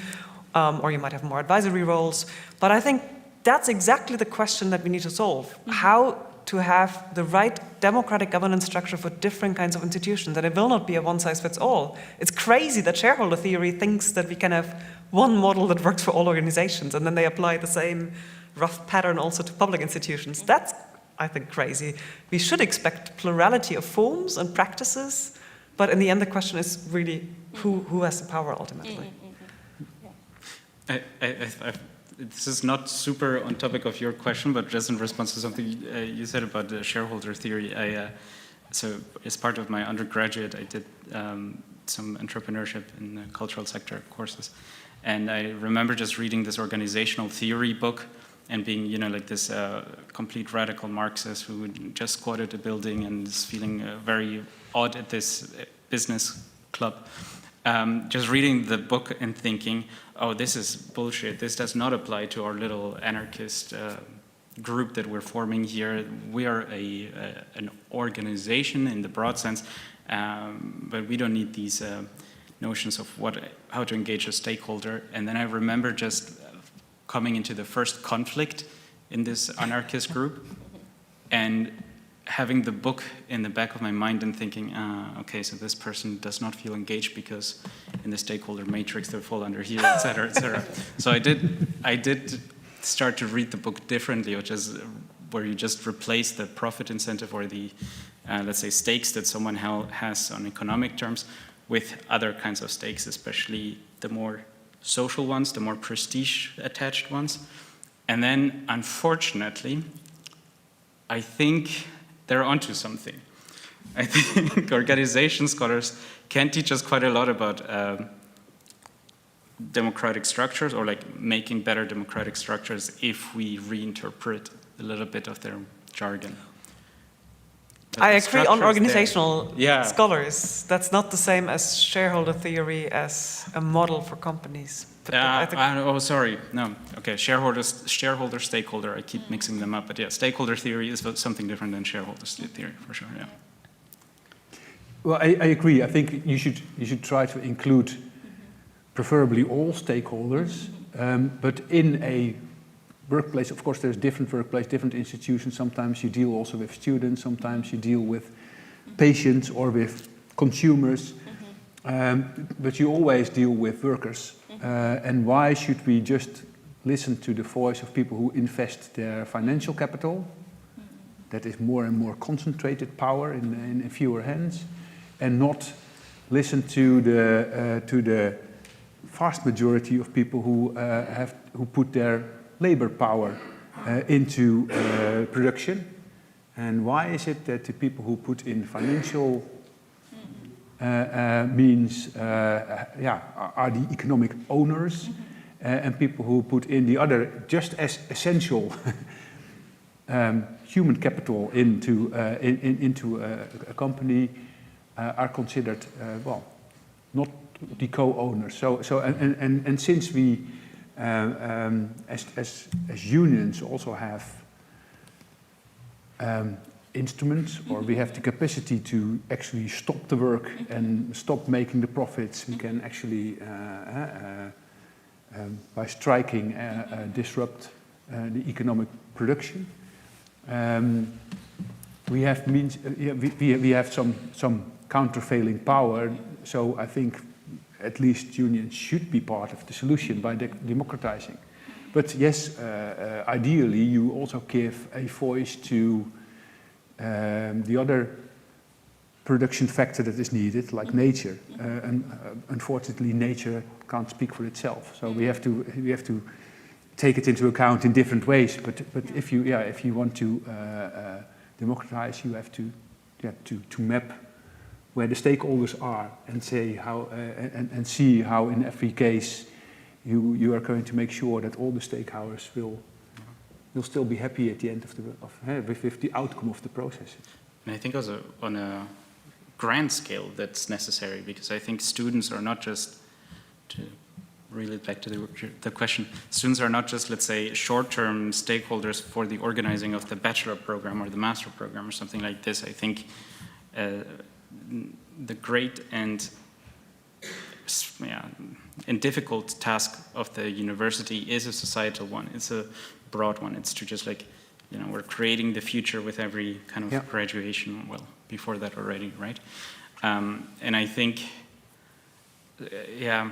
or you might have more advisory roles. But I think that's exactly the question that we need to solve. How to have the right democratic governance structure for different kinds of institutions, and it will not be a one-size-fits-all. It's crazy that shareholder theory thinks that we can have one model that works for all organizations, and then they apply the same rough pattern also to public institutions. That's, I think, crazy. We should expect plurality of forms and practices, but in the end the question is really who has the power ultimately. This is not super on topic of your question, but just in response to something you said about the shareholder theory. So as part of my undergraduate, I did some entrepreneurship in the cultural sector courses. And I remember just reading this organizational theory book and being, like this complete radical Marxist who just squatted a building and is feeling very odd at this business club. Just reading the book and thinking, oh, this is bullshit. This does not apply to our little anarchist group that we're forming here. We are an organization in the broad sense, but we don't need these notions of how to engage a stakeholder. And then I remember just coming into the first conflict in this anarchist group and having the book in the back of my mind and thinking, okay, so this person does not feel engaged because in the stakeholder matrix they fall under here, et cetera, et cetera. So I did start to read the book differently, which is where you just replace the profit incentive or the, let's say, stakes that someone has on economic terms with other kinds of stakes, especially the more social ones, the more prestige-attached ones. And then, unfortunately, I think they're onto something. I think organization scholars can teach us quite a lot about democratic structures, or like making better democratic structures if we reinterpret a little bit of their jargon. But I agree on organizational Yeah. scholars. That's not the same as shareholder theory as a model for companies. But I think oh, sorry. No. Okay. Shareholder, stakeholder. I keep mixing them up. But yeah, stakeholder theory is something different than shareholder theory, for sure. Yeah. Well, I agree. I think you should try to include preferably all stakeholders, but in a workplace, of course, there's different workplace, different institutions. Sometimes you deal also with students. Sometimes you deal with patients or with consumers. But you always deal with workers. And why should we just listen to the voice of people who invest their financial capital? That is more and more concentrated power in fewer hands, and not listen to the vast majority of people who put their labor power into production. And why is it that the people who put in financial means are the economic owners, and people who put in the other just as essential human capital into a company are considered not the co-owners. And since we as unions also have instruments, or we have the capacity to actually stop the work and stop making the profits, we can actually by striking disrupt the economic production. We have means. We have some countervailing power. So I think at least unions should be part of the solution by democratizing. But yes, ideally you also give a voice to the other production factor that is needed, like nature. And unfortunately, nature can't speak for itself. So we have to take it into account in different ways. But if you want to democratize, you have to map where the stakeholders are, and say how and see how in every case you are going to make sure that all the stakeholders will still be happy at the end with the outcome of the process. And I think also on a grand scale that's necessary, because I think students are not just, to reel it back to the question, students are not just, let's say, short-term stakeholders for the organizing of the bachelor program or the master program or something like this. I think the great and difficult task of the university is a societal one. It's a broad one. It's to just like, we're creating the future with every kind of graduation. Well, before that already, right? And I think, to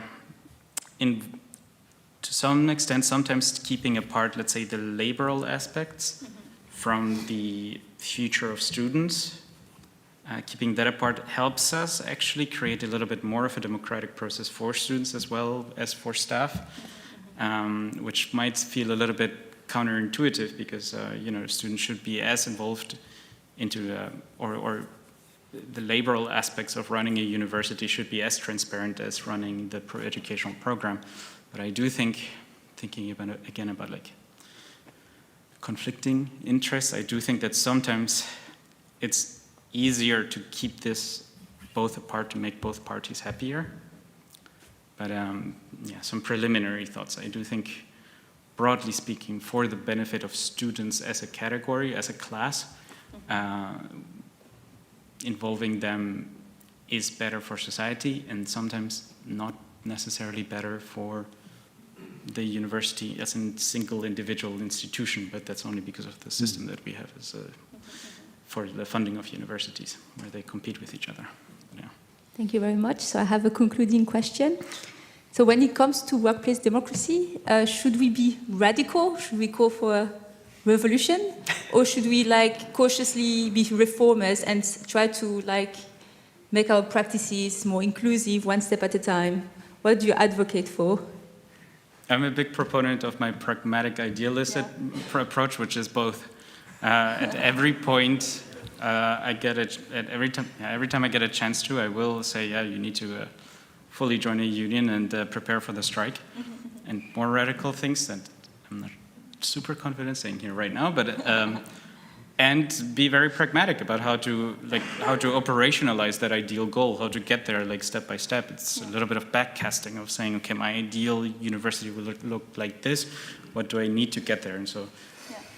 some extent, sometimes keeping apart, let's say, the laboral aspects from the future of students, keeping that apart helps us actually create a little bit more of a democratic process for students as well as for staff, which might feel a little bit counterintuitive, because students should be as involved into or the laboral aspects of running a university should be as transparent as running the educational program. But I do think, thinking about like conflicting interests, I do think that sometimes it's easier to keep this both apart to make both parties happier. But some preliminary thoughts. I do think, broadly speaking, for the benefit of students as a category, as a class, involving them is better for society, and sometimes not necessarily better for the university as a single individual institution, but that's only because of the system that we have for the funding of universities, where they compete with each other. Yeah. Thank you very much. So I have a concluding question. So when it comes to workplace democracy, should we be radical? Should we call for a revolution? Or should we cautiously be reformers and try to make our practices more inclusive, one step at a time? What do you advocate for? I'm a big proponent of my pragmatic idealist approach, which is both. At every point I get every time I get a chance to, I will say, you need to fully join a union and prepare for the strike. And more radical things that I'm not super confident saying here right now, but and be very pragmatic about how to operationalize that ideal goal, how to get there step by step. It's a little bit of backcasting of saying, okay, my ideal university will look like this. What do I need to get there? And so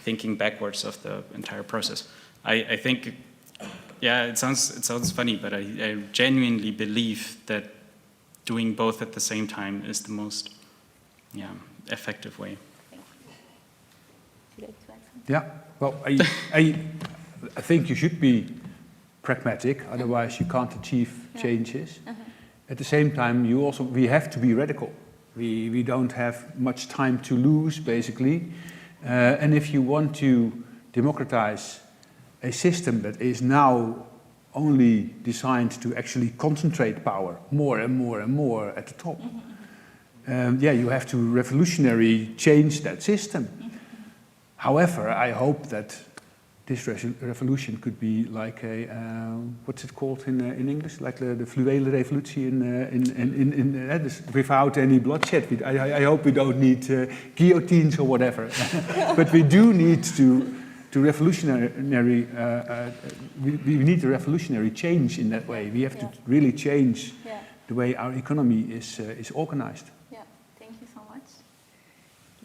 thinking backwards of the entire process. I think, it sounds funny, but I genuinely believe that doing both at the same time is the most effective way. Yeah, well, I think you should be pragmatic, otherwise you can't achieve changes. At the same time, we have to be radical. We don't have much time to lose, basically. And if you want to democratize a system that is now only designed to actually concentrate power more and more and more at the top, you have to revolutionarily change that system. However, I hope that this revolution could be like a, what's it called in English? Like the fluwele revolutie without any bloodshed. I hope we don't need guillotines or whatever. But we do need to revolutionary, we need a revolutionary change in that way. We have to really change the way our economy is organized. Yeah, thank you so much.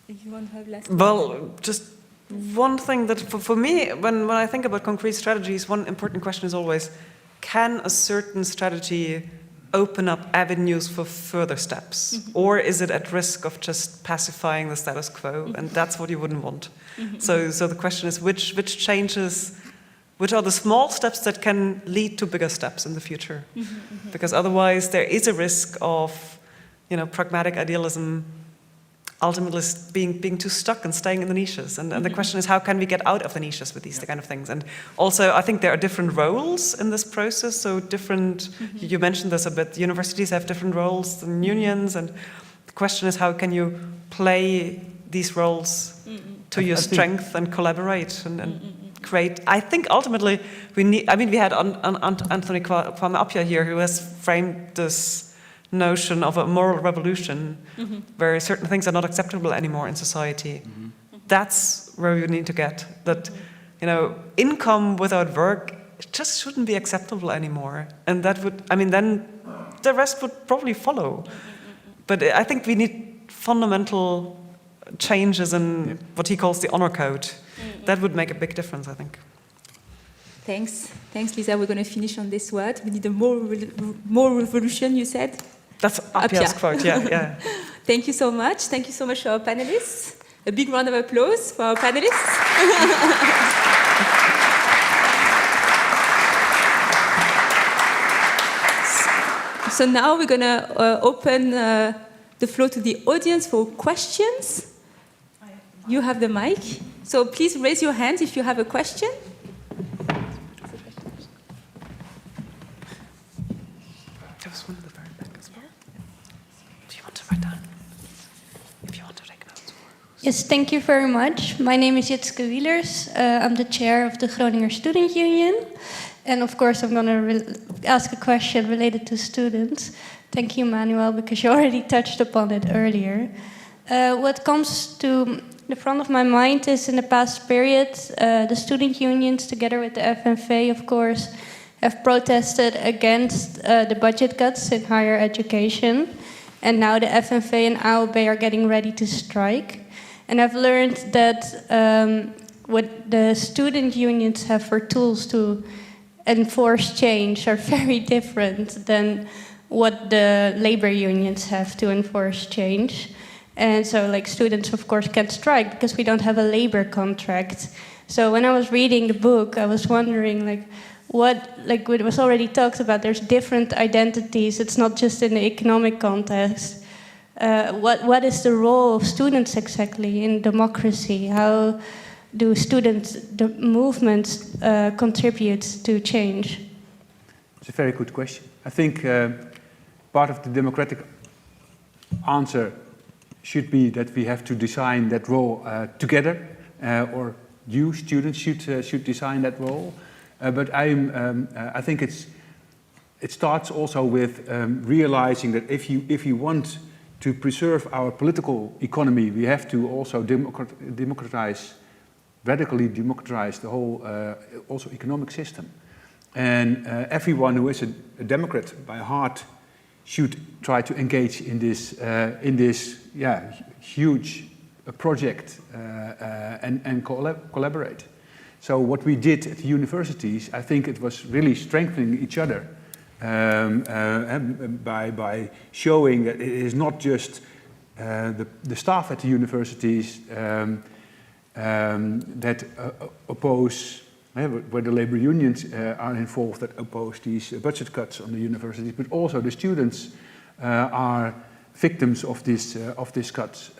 If you want to have last Well, just one thing that for me, when I think about concrete strategies, one important question is always, can a certain strategy open up avenues for further steps? Or is it at risk of just pacifying the status quo? And that's what you wouldn't want. So the question is, which are the small steps that can lead to bigger steps in the future? Because otherwise there is a risk of, pragmatic idealism ultimately being too stuck and staying in the niches. And the question is, how can we get out of the niches with these kind of things? And also, I think there are different roles in this process. So different, you mentioned this a bit, universities have different roles than unions. And the question is, how can you play these roles to your strength and collaborate? And create. I think ultimately we need. I mean, we had Anthony Kwame Appiah here, who has framed this notion of a moral revolution, where certain things are not acceptable anymore in society. That's where we need to get. That, income without work just shouldn't be acceptable anymore, and that would. I mean, then the rest would probably follow. But I think we need fundamental changes in what he calls the honor code. That would make a big difference, I think. Thanks, Lisa. We're going to finish on this word. We need a more revolution, you said? That's Appiah's quote, yeah. Thank you so much. Thank you so much to our panelists. A big round of applause for our panelists. So now we're going to open the floor to the audience for questions. You have the mic. So please raise your hand if you have a question. There was one at the very back as well. Do you want to write down? If you want to take notes. Yes, thank you very much. My name is Jitske Wielers. I'm the chair of the Groninger Student Union. And of course, I'm going to ask a question related to students. Thank you, Manuel, because you already touched upon it earlier. What comes to the front of my mind is in the past period, the student unions, together with the FNV, of course, have protested against the budget cuts in higher education. And now the FNV and AOB are getting ready to strike. And I've learned that what the student unions have for tools to enforce change are very different than what the labor unions have to enforce change. And so, students, of course, can't strike because we don't have a labor contract. So when I was reading the book, I was wondering, what was already talked about, there's different identities. It's not just in the economic context. What is the role of students exactly in democracy? How do the movements contribute to change? It's a very good question. I think part of the democratic answer should be that we have to design that role together, or you students should design that role. But I think it starts also with realizing that if you want to preserve our political economy, we have to also radically democratize the whole also economic system. And everyone who is a Democrat by heart should try to engage in this huge project and collaborate. So what we did at the universities, I think it was really strengthening each other by showing that it is not just the staff at the universities that oppose, where the labor unions are involved, that oppose these budget cuts on the universities, but also the students are victims of these cuts.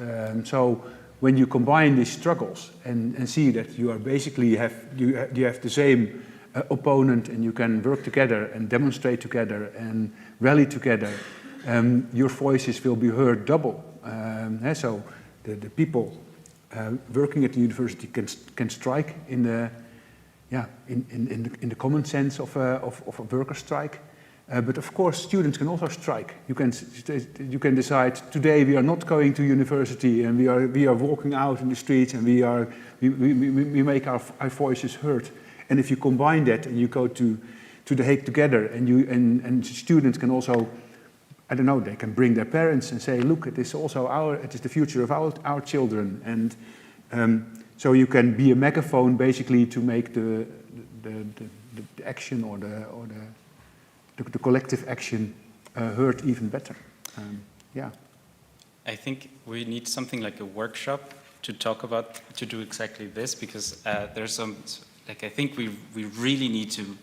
So when you combine these struggles and see that you are basically you have the same opponent, and you can work together and demonstrate together and rally together, your voices will be heard double. So the people working at the university can strike in the common sense of a worker strike. But of course, students can also strike. You can decide today we are not going to university, and we are walking out in the streets, and we make our voices heard. And if you combine that and you go to The Hague together, and students can also, I don't know, they can bring their parents and say, look, it is the future of our children, and so you can be a megaphone basically to make the action or the collective action heard even better. I think we need something like a workshop to do exactly this, because there's some, I think we really need to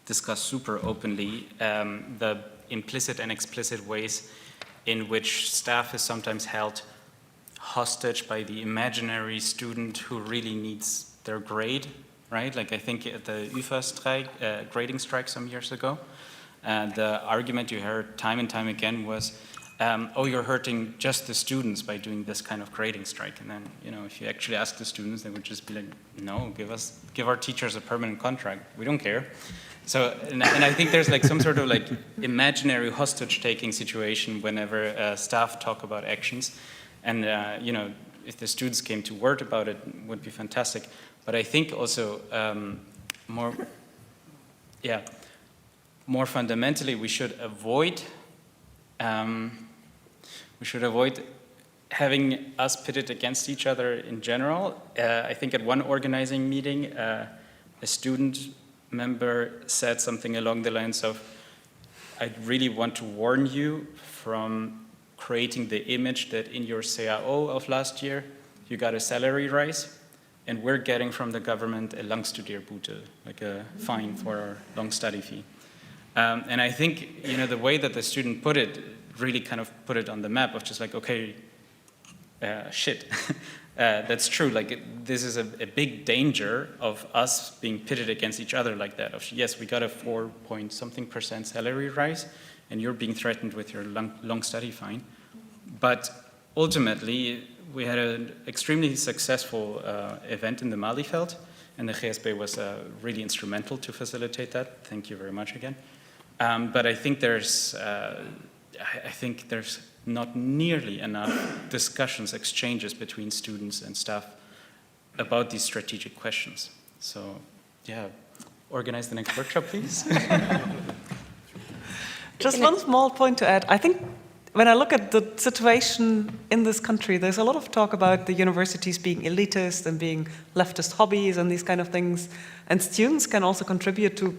discuss super openly the implicit and explicit ways in which staff is sometimes held hostage by the imaginary student who really needs their grade, right? I think at the UFA strike, grading strike some years ago, the argument you heard time and time again was, oh, you're hurting just the students by doing this kind of grading strike. And then, you know, if you actually ask the students, they would just be like, no, give our teachers a permanent contract. We don't care. So, and I think there's like some sort of like imaginary hostage-taking situation whenever staff talk about actions. And, you know, if the students came to word about it, it would be fantastic. But I think also more fundamentally, we should avoid having us pitted against each other in general. I think at one organizing meeting, a student member said something along the lines of, I really want to warn you from creating the image that in your CAO of last year, you got a salary rise, and we're getting from the government a Langstudeerboete, like a fine for our long study fee. And I think, you know, the way that the student put it really kind of put it on the map of just like, okay, shit, that's true. Like, this is a big danger of us being pitted against each other like that. Of, yes, we got a 4-point-something% salary rise, and you're being threatened with your long study fine. But ultimately, we had an extremely successful event in the Malieveld, and the GSB was really instrumental to facilitate that. Thank you very much again. But I think there's not nearly enough discussions, exchanges between students and staff about these strategic questions. So, yeah, organize the next workshop, please. Just one small point to add. I think when I look at the situation in this country, there's a lot of talk about the universities being elitist and being leftist hobbies and these kind of things. And students can also contribute to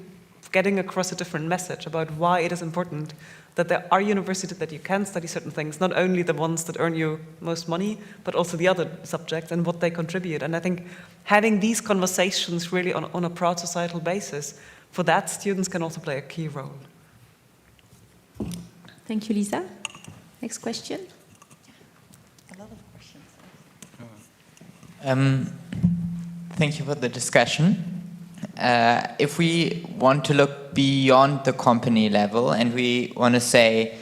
getting across a different message about why it is important that there are universities that you can study certain things, not only the ones that earn you most money, but also the other subjects and what they contribute. And I think having these conversations really on a broad societal basis, for that, students can also play a key role. Thank you, Lisa. Next question. A lot of questions. Thank you for the discussion. If we want to look beyond the company level and we want to say,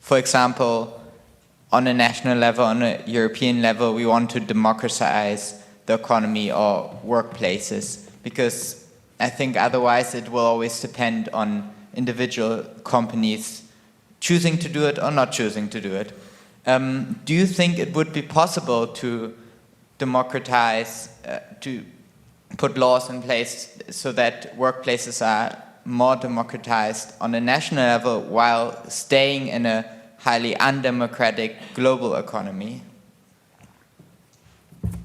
for example, on a national level, on a European level, we want to democratize the economy or workplaces, because I think otherwise it will always depend on individual companies choosing to do it or not choosing to do it. Do you think it would be possible to democratize, to put laws in place so that workplaces are more democratized on a national level while staying in a highly undemocratic global economy?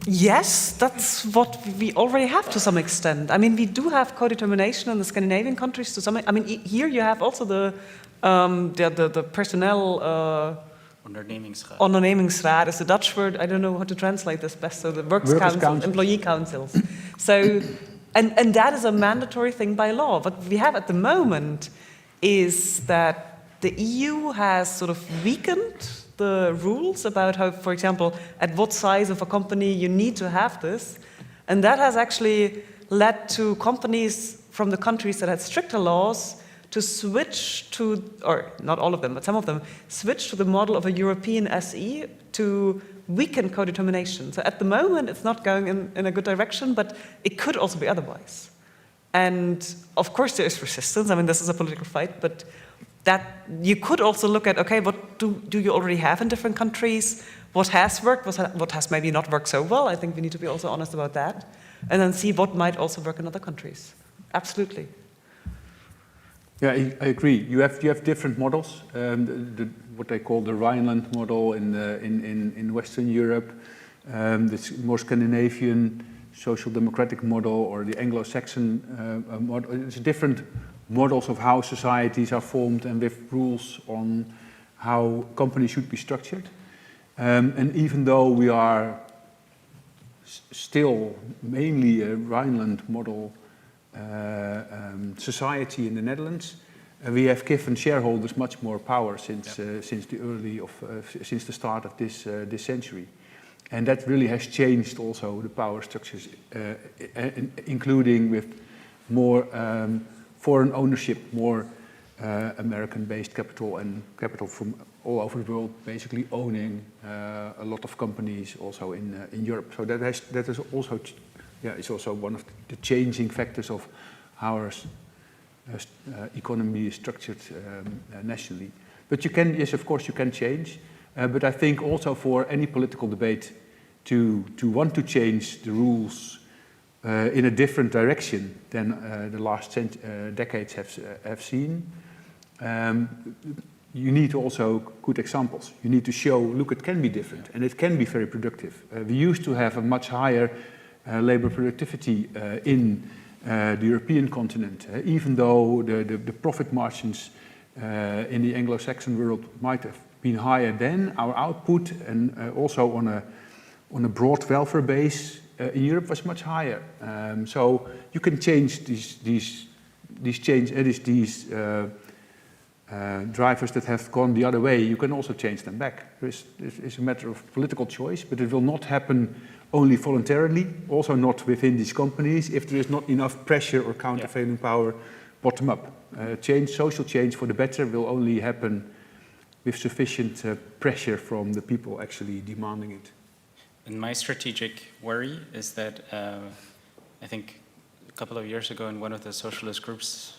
Yes, that's what we already have to some extent. I mean, we do have co-determination in the Scandinavian countries to some extent. I mean, here you have also the personnel... Ondernemingsraad is the Dutch word. I don't know how to translate this best. So the works council, employee councils. So, and that is a mandatory thing by law. What we have at the moment is that the EU has sort of weakened the rules about how, for example, at what size of a company you need to have this. And that has actually led to companies from the countries that had stricter laws to switch to, or not all of them, but some of them, switch to the model of a European SE to weaken co-determination. So at the moment, it's not going in a good direction, but it could also be otherwise. And of course, there is resistance. I mean, this is a political fight, but that you could also look at, okay, what do you already have in different countries? What has worked? What has maybe not worked so well? I think we need to be also honest about that. And then see what might also work in other countries. Absolutely. Yeah, I agree. You have different models. What they call the Rhineland model in Western Europe, the more Scandinavian social democratic model, or the Anglo-Saxon model. It's different models of how societies are formed and with rules on how companies should be structured. And even though we are still mainly a Rhineland model society in the Netherlands, we have given shareholders much more power since since the start of this century, and that really has changed also the power structures, including with more foreign ownership, more American-based capital and capital from all over the world, basically owning a lot of companies also in Europe. So that is also, it's also one of the changing factors of how our economy is structured nationally. But you can, yes, of course, you can change. But I think also for any political debate to want to change the rules in a different direction than the last decades have seen, you need also good examples. You need to show, look, it can be different, and it can be very productive. We used to have a much higher labor productivity in the European continent, even though the profit margins in the Anglo-Saxon world might have been higher then. Our output and also on a broad welfare base in Europe was much higher. So you can change these drivers that have gone the other way. You can also change them back. It's a matter of political choice, but it will not happen only voluntarily, also not within these companies, if there is not enough pressure or countervailing power bottom up. Social change for the better will only happen with sufficient pressure from the people actually demanding it. And my strategic worry is that I think a couple of years ago in one of the socialist groups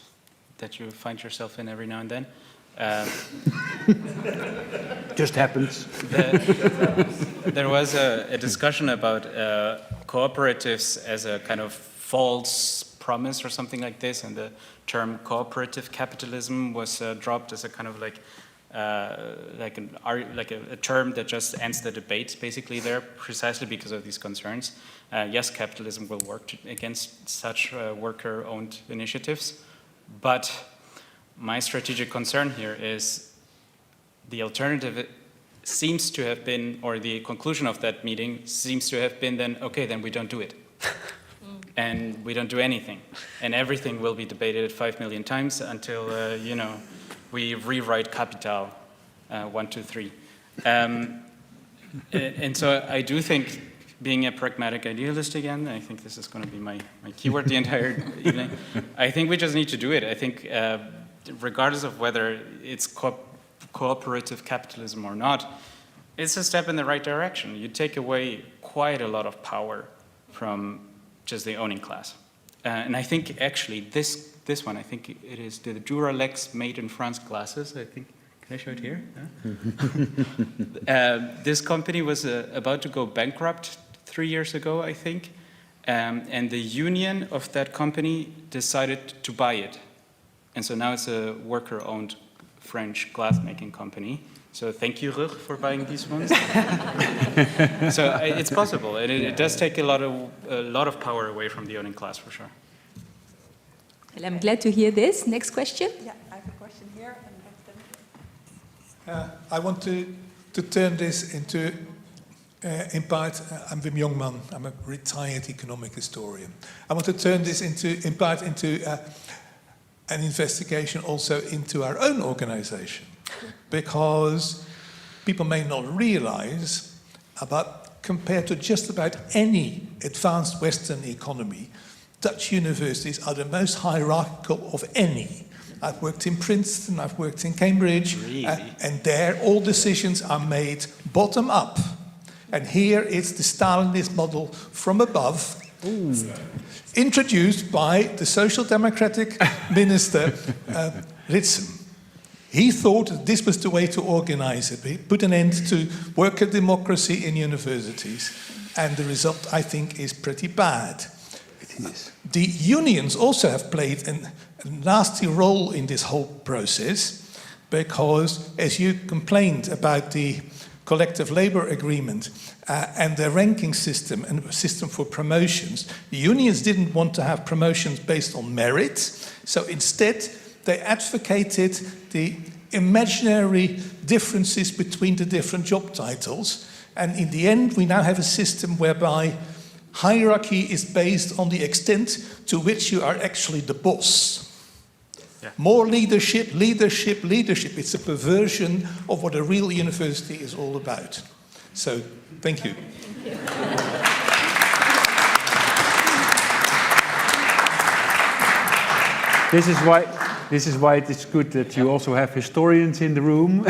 that you find yourself in every now and then, just happens. There was a discussion about cooperatives as a kind of false promise or something like this, and the term cooperative capitalism was dropped as a kind of like a term that just ends the debate basically there, precisely because of these concerns. Yes, capitalism will work against such worker-owned initiatives, but my strategic concern here is the alternative seems to have been, or the conclusion of that meeting seems to have been then, okay, then we don't do it. And we don't do anything. And everything will be debated 5 million times until, we rewrite Capital 1, 2, 3. And so I do think, being a pragmatic idealist again, I think this is going to be my keyword the entire evening, I think we just need to do it. I think regardless of whether it's cooperative capitalism or not, it's a step in the right direction. You take away quite a lot of power from just the owning class. And I think actually this one, I think it is the Duralex made in France glasses, I think. Can I show it here? Yeah. This company was about to go bankrupt 3 years ago, I think. And the union of that company decided to buy it. And so now it's a worker-owned French glass-making company. So thank you, Rug, for buying these ones. So it's possible. It does take a lot of power away from the owning class, for sure. Well, I'm glad to hear this. Next question. Yeah, I have a question here. I want to turn this into, in part, I'm Wim Jongman. I'm a retired economic historian. I want to turn this in part into an investigation also into our own organization, because people may not realize, but compared to just about any advanced Western economy, Dutch universities are the most hierarchical of any. I've worked in Princeton, I've worked in Cambridge, really? And there all decisions are made bottom up. And here it's the Stalinist model from above, introduced by the Social Democratic minister, Ritzen. He thought that this was the way to organize it. He put an end to worker democracy in universities. And the result, I think, is pretty bad. It is. The unions also have played a nasty role in this whole process, because as you complained about the collective labor agreement and the ranking system and the system for promotions, the unions didn't want to have promotions based on merit, so instead they advocated the imaginary differences between the different job titles, and in the end we now have a system whereby hierarchy is based on the extent to which you are actually the boss. Yeah. More leadership, leadership, leadership. It's a perversion of what a real university is all about. So, thank you. This is why it is good that you also have historians in the room.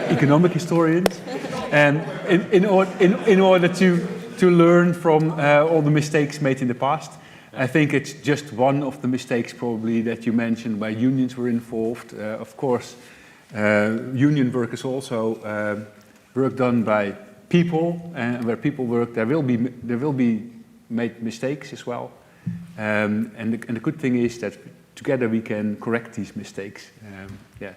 economic historians, in order to learn from all the mistakes made in the past. I think it's just one of the mistakes probably that you mentioned where unions were involved. Of course, union work is also work done by people, and where people work, there will be made mistakes as well. And the good thing is that together we can correct these mistakes. Yes.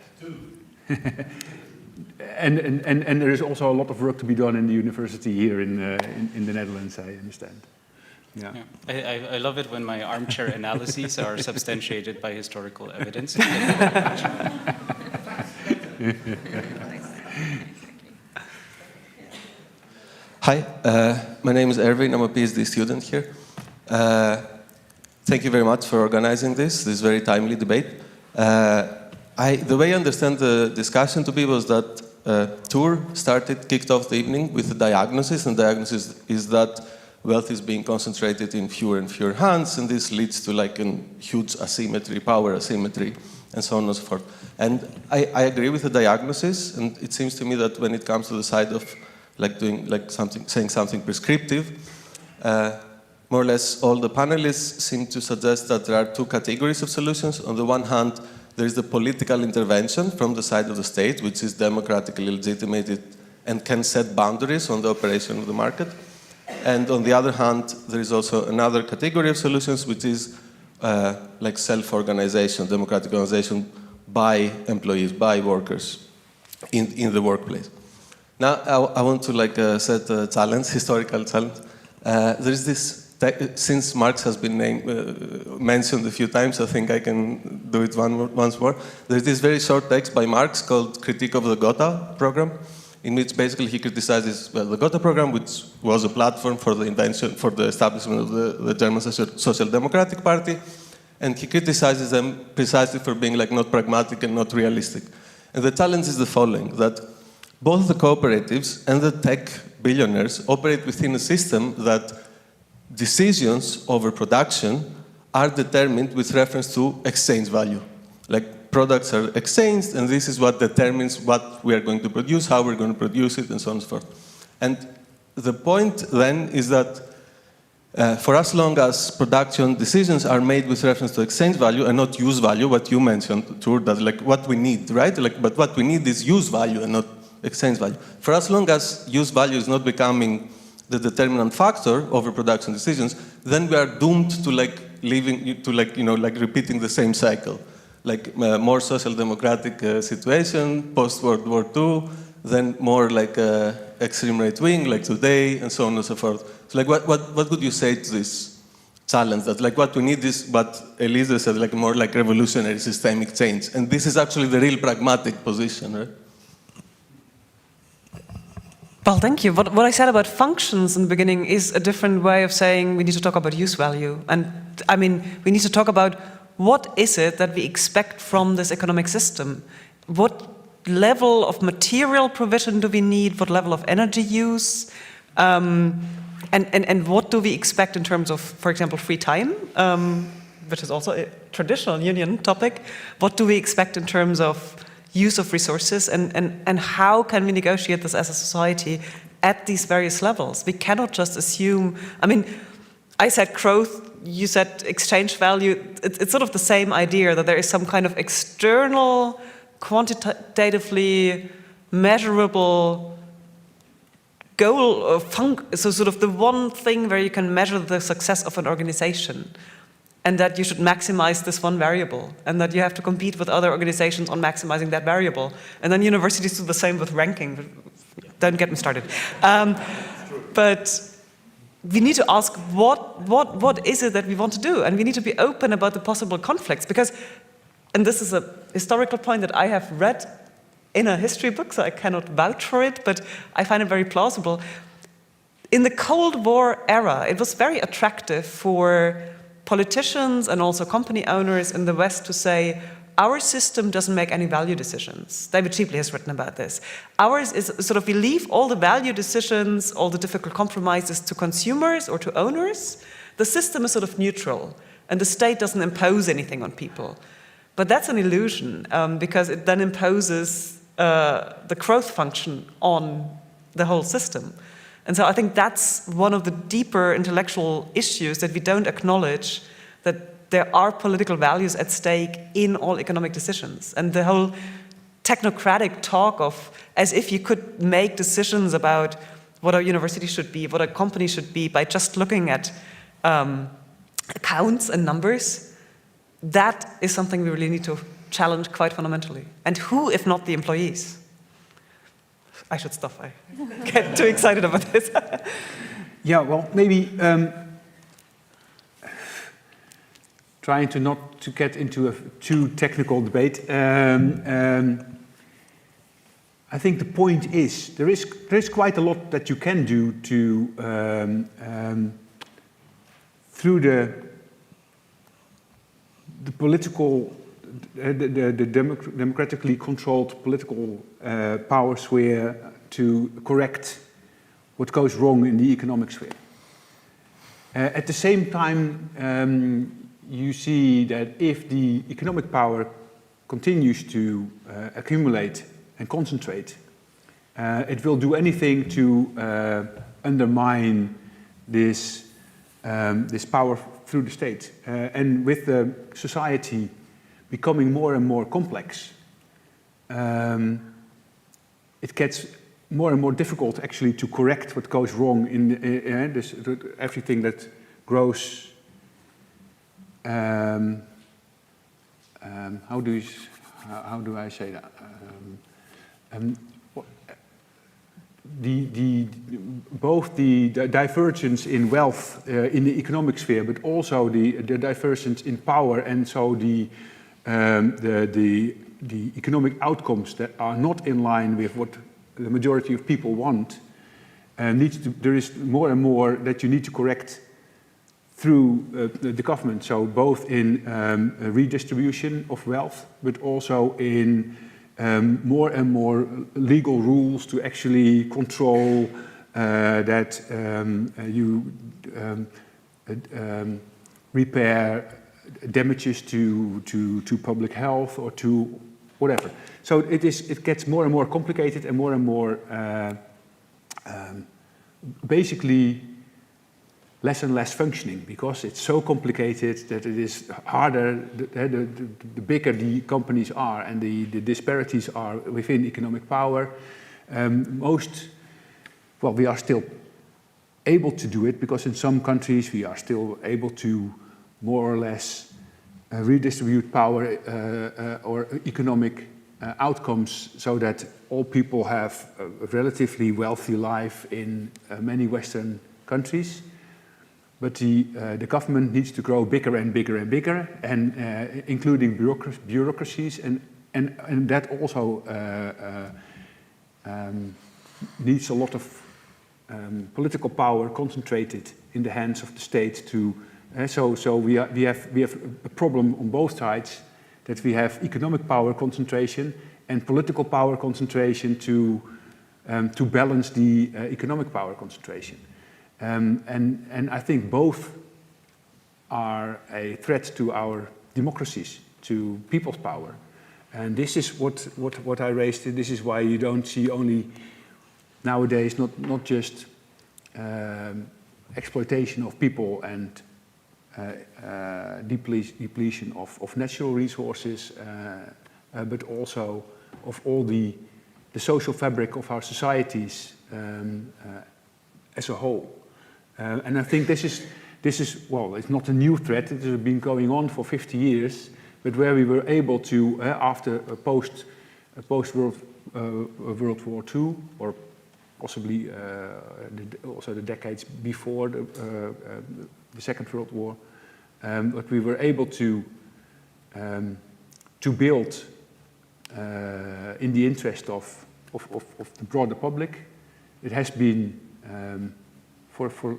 and there is also a lot of work to be done in the university here in the Netherlands, I understand. Yeah. I love it when my armchair analyses are substantiated by historical evidence. Hi, my name is Erwin. I'm a PhD student here. Thank you very much for organizing this very timely debate. The way I understand the discussion to be was that Tuur kicked off the evening with a diagnosis, and the diagnosis is that wealth is being concentrated in fewer and fewer hands, and this leads to like a huge asymmetry, power asymmetry, and so on and so forth. And I agree with the diagnosis, and it seems to me that when it comes to the side of saying something prescriptive, more or less all the panelists seem to suggest that there are two categories of solutions. On the one hand, there is the political intervention from the side of the state, which is democratically legitimated and can set boundaries on the operation of the market. And on the other hand, there is also another category of solutions, which is like self-organization, democratic organization by employees, by workers in the workplace. Now, I want to set a challenge, historical challenge. There is this, since Marx has been mentioned a few times, I think I can do it once more. There's this very short text by Marx called Critique of the Gotha Program, in which basically he criticizes the Gotha Program, which was a platform for the establishment of the German Social Democratic Party, and he criticizes them precisely for being not pragmatic and not realistic. And the challenge is the following, that both the cooperatives and the tech billionaires operate within a system that decisions over production are determined with reference to exchange value. Like products are exchanged, and this is what determines what we are going to produce, how we're going to produce it, and so on and so forth. And the point then is that for as long as production decisions are made with reference to exchange value and not use value, what you mentioned, Tuur, that what we need, right? But what we need is use value and not exchange value. For as long as use value is not becoming the determinant factor over production decisions, then we are doomed to repeating the same cycle. More social democratic situation, post-World War II, then more extreme right wing, like today, and so on and so forth. So what would you say to this challenge? That what we need is what Elise said, more revolutionary systemic change. And this is actually the real pragmatic position, right? Well, thank you. What I said about functions in the beginning is a different way of saying we need to talk about use value. And I mean, we need to talk about what is it that we expect from this economic system? What level of material provision do we need? What level of energy use? And what do we expect in terms of, for example, free time, which is also a traditional union topic? What do we expect in terms of use of resources, and how can we negotiate this as a society at these various levels? We cannot just assume, I mean, I said growth, you said exchange value. It's sort of the same idea that there is some kind of external, quantitatively measurable goal or so sort of the one thing where you can measure the success of an organization, and that you should maximize this one variable, and that you have to compete with other organizations on maximizing that variable. And then universities do the same with ranking. Don't get me started. But we need to ask what is it that we want to do, and we need to be open about the possible conflicts, because, and this is a historical point that I have read in a history book, so I cannot vouch for it, but I find it very plausible. In the Cold War era, it was very attractive for politicians and also company owners in the West to say, our system doesn't make any value decisions. David Shepley has written about this. Ours is sort of, we leave all the value decisions, all the difficult compromises to consumers or to owners. The system is sort of neutral, and the state doesn't impose anything on people. But that's an illusion, because it then imposes the growth function on the whole system. And so I think that's one of the deeper intellectual issues, that we don't acknowledge that there are political values at stake in all economic decisions. And the whole technocratic talk of as if you could make decisions about what a university should be, what a company should be, by just looking at accounts and numbers, that is something we really need to challenge quite fundamentally. And who, if not the employees? I should stop. I get too excited about this. Yeah, well, maybe trying to not to get into a too technical debate. I think the point is there is quite a lot that you can do to through the political, the democratically controlled political power sphere to correct what goes wrong in the economic sphere. At the same time, you see that if the economic power continues to accumulate and concentrate, it will do anything to undermine this power through the state. And with the society becoming more and more complex, it gets more and more difficult actually to correct what goes wrong in everything that grows. How do I say that? Both the divergence in wealth in the economic sphere, but also the divergence in power, and so the economic outcomes that are not in line with what the majority of people want, there is more and more that you need to correct through the government. So both in redistribution of wealth, but also in more and more legal rules to actually control that you repair damages to public health or to whatever. So it gets more and more complicated and more basically less and less functioning, because it's so complicated that it is harder, the bigger the companies are and the disparities are within economic power. We are still able to do it, because in some countries we are still able to more or less redistribute power or economic outcomes so that all people have a relatively wealthy life in many Western countries. But the government needs to grow bigger and bigger and bigger, and including bureaucracies, and that also needs a lot of political power concentrated in the hands of the state. So we have a problem on both sides, that we have economic power concentration and political power concentration to balance the economic power concentration. And I think both are a threat to our democracies, to people's power. And this is what I raised. This is why you don't see only nowadays not just exploitation of people and depletion of natural resources, but also of all the social fabric of our societies as a whole. And I think this is well, it's not a new threat. It has been going on for 50 years, but where we were able to, after a post World War II, or possibly also the decades before the Second World War, but we were able to build in the interest of the broader public. It has been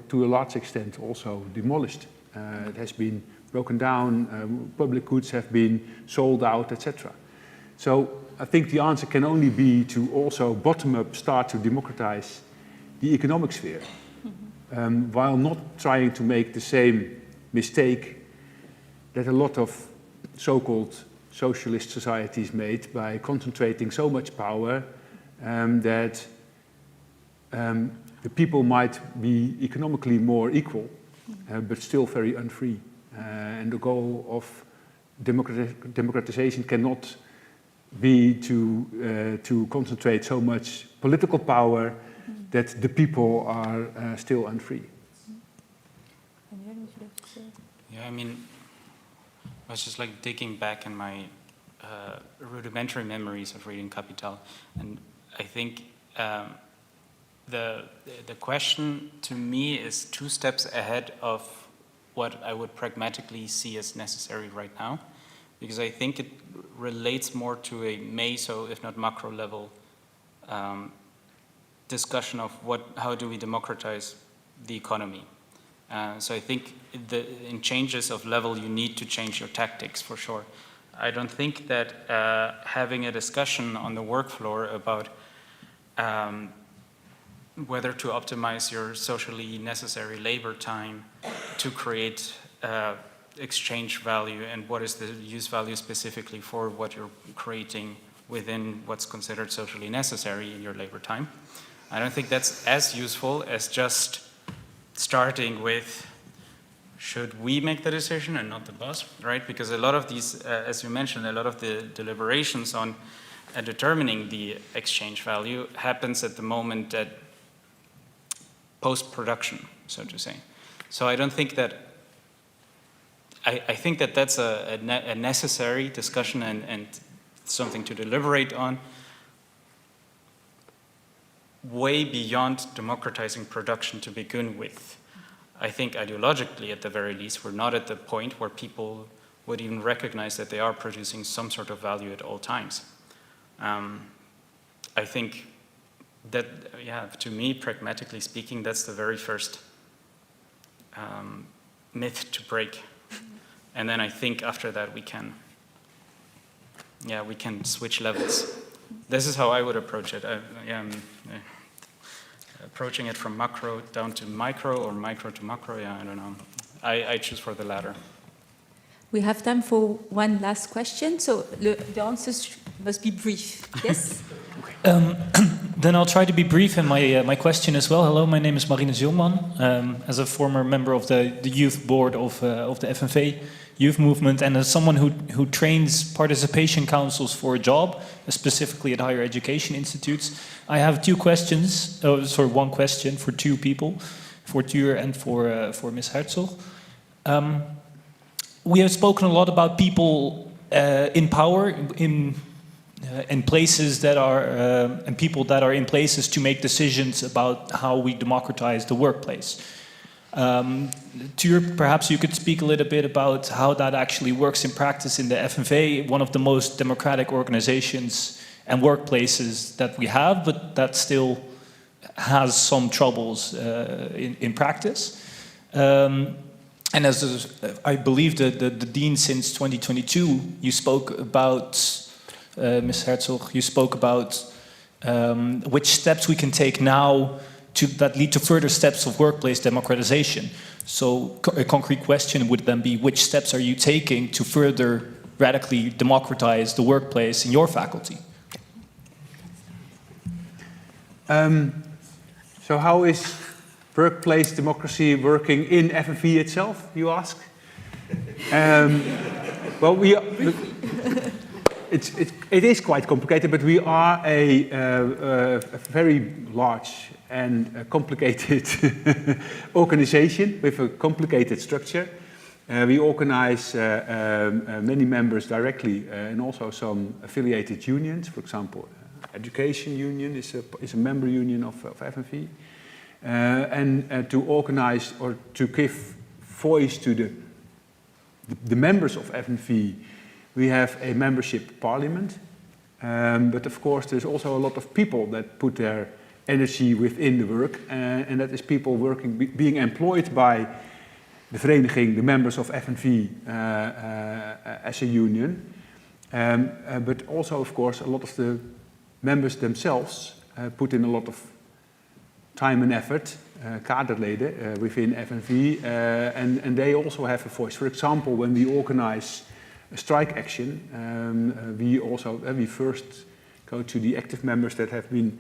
to a large extent also demolished. It has been broken down, public goods have been sold out, etc. So I think the answer can only be to also bottom-up start to democratize the economic sphere, while not trying to make the same mistake that a lot of so-called socialist societies made by concentrating so much power that the people might be economically more equal, but still very unfree. And the goal of democratization cannot be to concentrate so much political power that the people are still unfree. Yeah, I mean, I was just like digging back in my rudimentary memories of reading Capital, and I think the question to me is 2 steps ahead of what I would pragmatically see as necessary right now, because I think it relates more to a meso, if not macro level, discussion of how do we democratize the economy. So I think in changes of level, you need to change your tactics for sure. I don't think that having a discussion on the work floor about whether to optimize your socially necessary labor time to create exchange value and what is the use value specifically for what you're creating within what's considered socially necessary in your labor time. I don't think that's as useful as just starting with, should we make the decision and not the boss, right? Because a lot of these, as you mentioned, a lot of the deliberations on determining the exchange value happens at the moment that post-production, so to say. So I don't think that, I think that that's a necessary discussion and something to deliberate on, way beyond democratizing production to begin with. I think ideologically, at the very least, we're not at the point where people would even recognize that they are producing some sort of value at all times. I think that, yeah, to me, pragmatically speaking, that's the very first myth to break. And then I think after that we can switch levels. This is how I would approach it. Approaching it from macro down to micro or micro to macro, yeah, I don't know. I choose for the latter. We have time for one last question, so the answers must be brief. Yes? Then I'll try to be brief in my question as well. Hello, my name is Marine Zilman. As a former member of the youth board of the FNV youth movement, and as someone who trains participation councils for a job, specifically at higher education institutes, I have 2 questions. One question for 2 people, for Tuur and for Ms. Herzog. We have spoken a lot about people in power in places that are and people that are in places to make decisions about how we democratize the workplace. Tuur, perhaps you could speak a little bit about how that actually works in practice in the FNV, one of the most democratic organizations and workplaces that we have, but that still has some troubles in practice. And as I believe the dean since 2022, you spoke about, Ms. Herzog, you spoke about which steps we can take now that lead to further steps of workplace democratization. So a concrete question would then be, which steps are you taking to further radically democratize the workplace in your faculty? So how is workplace democracy working in FNV itself, you ask? Well, it is quite complicated, but we are a very large and complicated organization with a complicated structure. We organize many members directly and also some affiliated unions. For example, Education Union is a member union of FNV. And to organize or to give voice to the members of FNV, we have a membership parliament. But of course, there's also a lot of people that put their energy within the work, and that is people being employed by the vereniging, the members of FNV as a union. But also, of course, a lot of the members themselves put in a lot of time and effort, kaderleden within FNV, and they also have a voice. For example, when we organize strike action, we first go to the active members that have been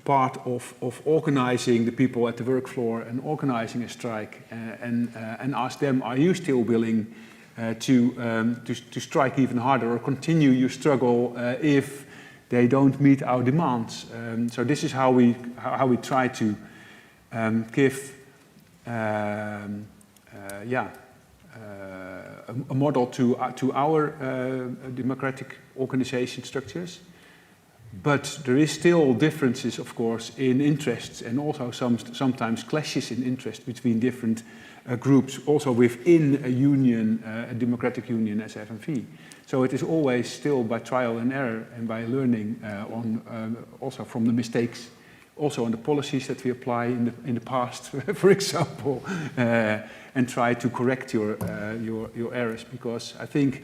part of organizing the people at the work floor and organizing a strike, and ask them, are you still willing to strike even harder or continue your struggle if they don't meet our demands? So this is how we try to give a model to our democratic organization structures. But there is still differences, of course, in interests, and also sometimes clashes in interest between different groups, also within a union, a democratic union as FNV. So it is always still by trial and error and by learning also from the mistakes, also on the policies that we apply in the past, for example, and try to correct your errors. Because I think,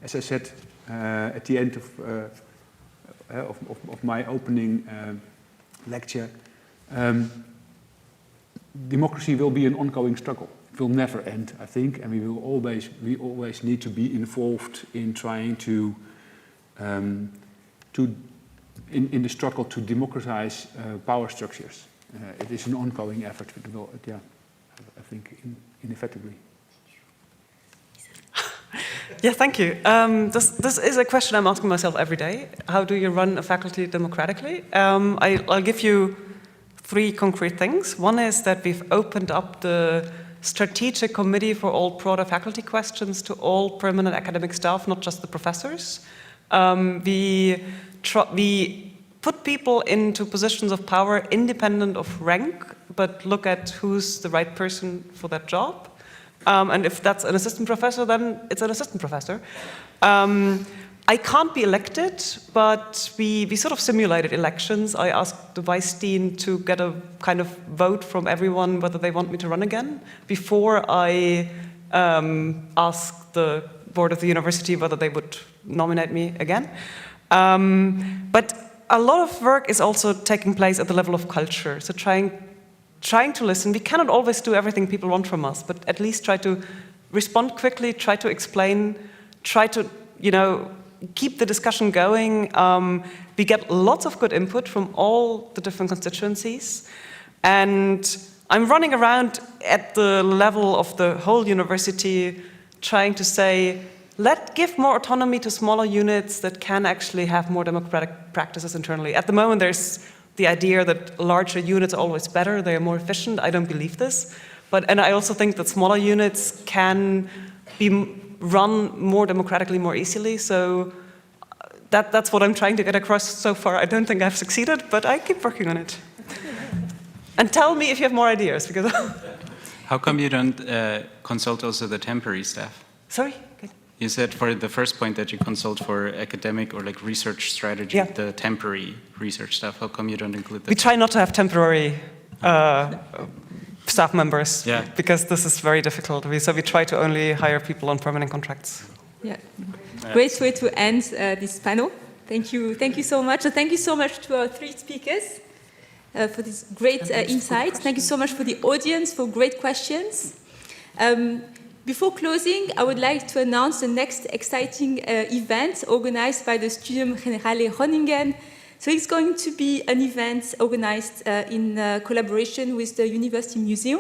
as I said at the end of my opening lecture, democracy will be an ongoing struggle. It will never end, I think, and we always need to be involved in trying to in the struggle to democratize power structures. It is an ongoing effort. I think inevitably. Yeah, thank you. This is a question I'm asking myself every day. How do you run a faculty democratically? I'll give you 3 concrete things. One is that we've opened up the strategic committee for all broader faculty questions to all permanent academic staff, not just the professors. We put people into positions of power independent of rank, but look at who's the right person for that job. And if that's an assistant professor, then it's an assistant professor. I can't be elected, but we sort of simulated elections. I asked the vice dean to get a kind of vote from everyone whether they want me to run again before I asked the board of the university whether they would nominate me again. But a lot of work is also taking place at the level of culture. So trying to listen. We cannot always do everything people want from us, but at least try to respond quickly, try to explain, try to, keep the discussion going. We get lots of good input from all the different constituencies. And I'm running around at the level of the whole university trying to say, give more autonomy to smaller units that can actually have more democratic practices internally. At the moment, there's the idea that larger units are always better, they are more efficient. I don't believe this. And I also think that smaller units can be run more democratically, more easily. So that's what I'm trying to get across so far. I don't think I've succeeded, but I keep working on it. And tell me if you have more ideas, because... How come you don't consult also the temporary staff? Sorry? You said for the first point that you consult for academic or research strategy, the temporary research staff. How come you don't include that? We try not to have temporary staff members, because this is very difficult. So we try to only hire people on permanent contracts. Yeah, great way to end this panel. Thank you so much. Thank you so much to our 3 speakers for this great insight. Thank you so much for the audience for great questions. Before closing, I would like to announce the next exciting event organized by the Studium Generale Groningen. So it's going to be an event organized in collaboration with the University Museum,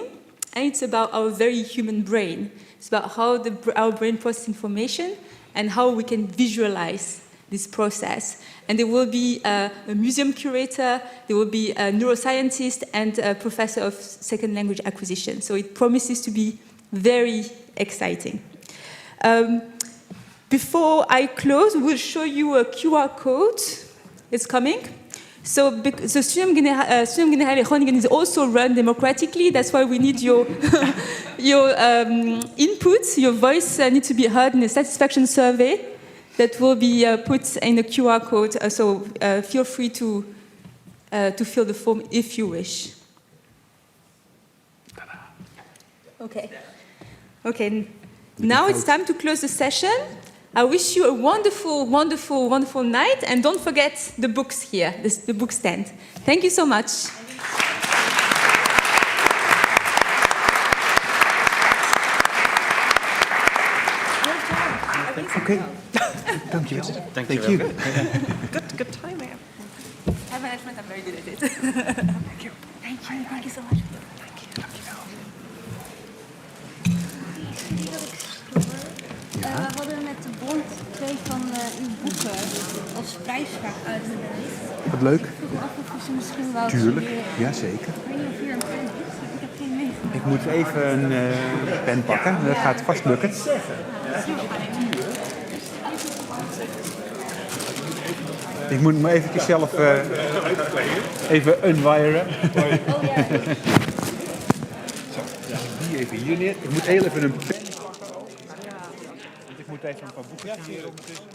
and it's about our very human brain. It's about how our brain processes information and how we can visualize this process. And there will be a museum curator, there will be a neuroscientist, and a professor of second language acquisition. So it promises to be very exciting. Before I close, we'll show you a QR code. It's coming. So the Studium Generale Groningen is also run democratically. That's why we need your input. Your voice needs to be heard in a satisfaction survey that will be put in the QR code. So feel free to fill the form if you wish. Okay. Now it's time to close the session. I wish you a wonderful, wonderful, wonderful night, and don't forget the books here, the book stand. Thank you so much. Oké, dankjewel. Thank Thank you. you. Good timing. Time management, I'm very good at it. Thank you. Thank you so much. We hadden met de bond 2 van uw boeken als prijsvraag uitgereikt. Wat leuk. Ik vroeg me af of u ze misschien wou Tuurlijk, studeren. ja zeker. Ik weet niet of hier een pen is. Ik heb geen meegenomen. Ik moet even een pen pakken, dat gaat vast lukken. Ik moet me eventjes zelf even unwiren. Die even hier neer. Ik moet heel even een pen pakken ook. Want ik moet even een paar boeken hier ondertussen.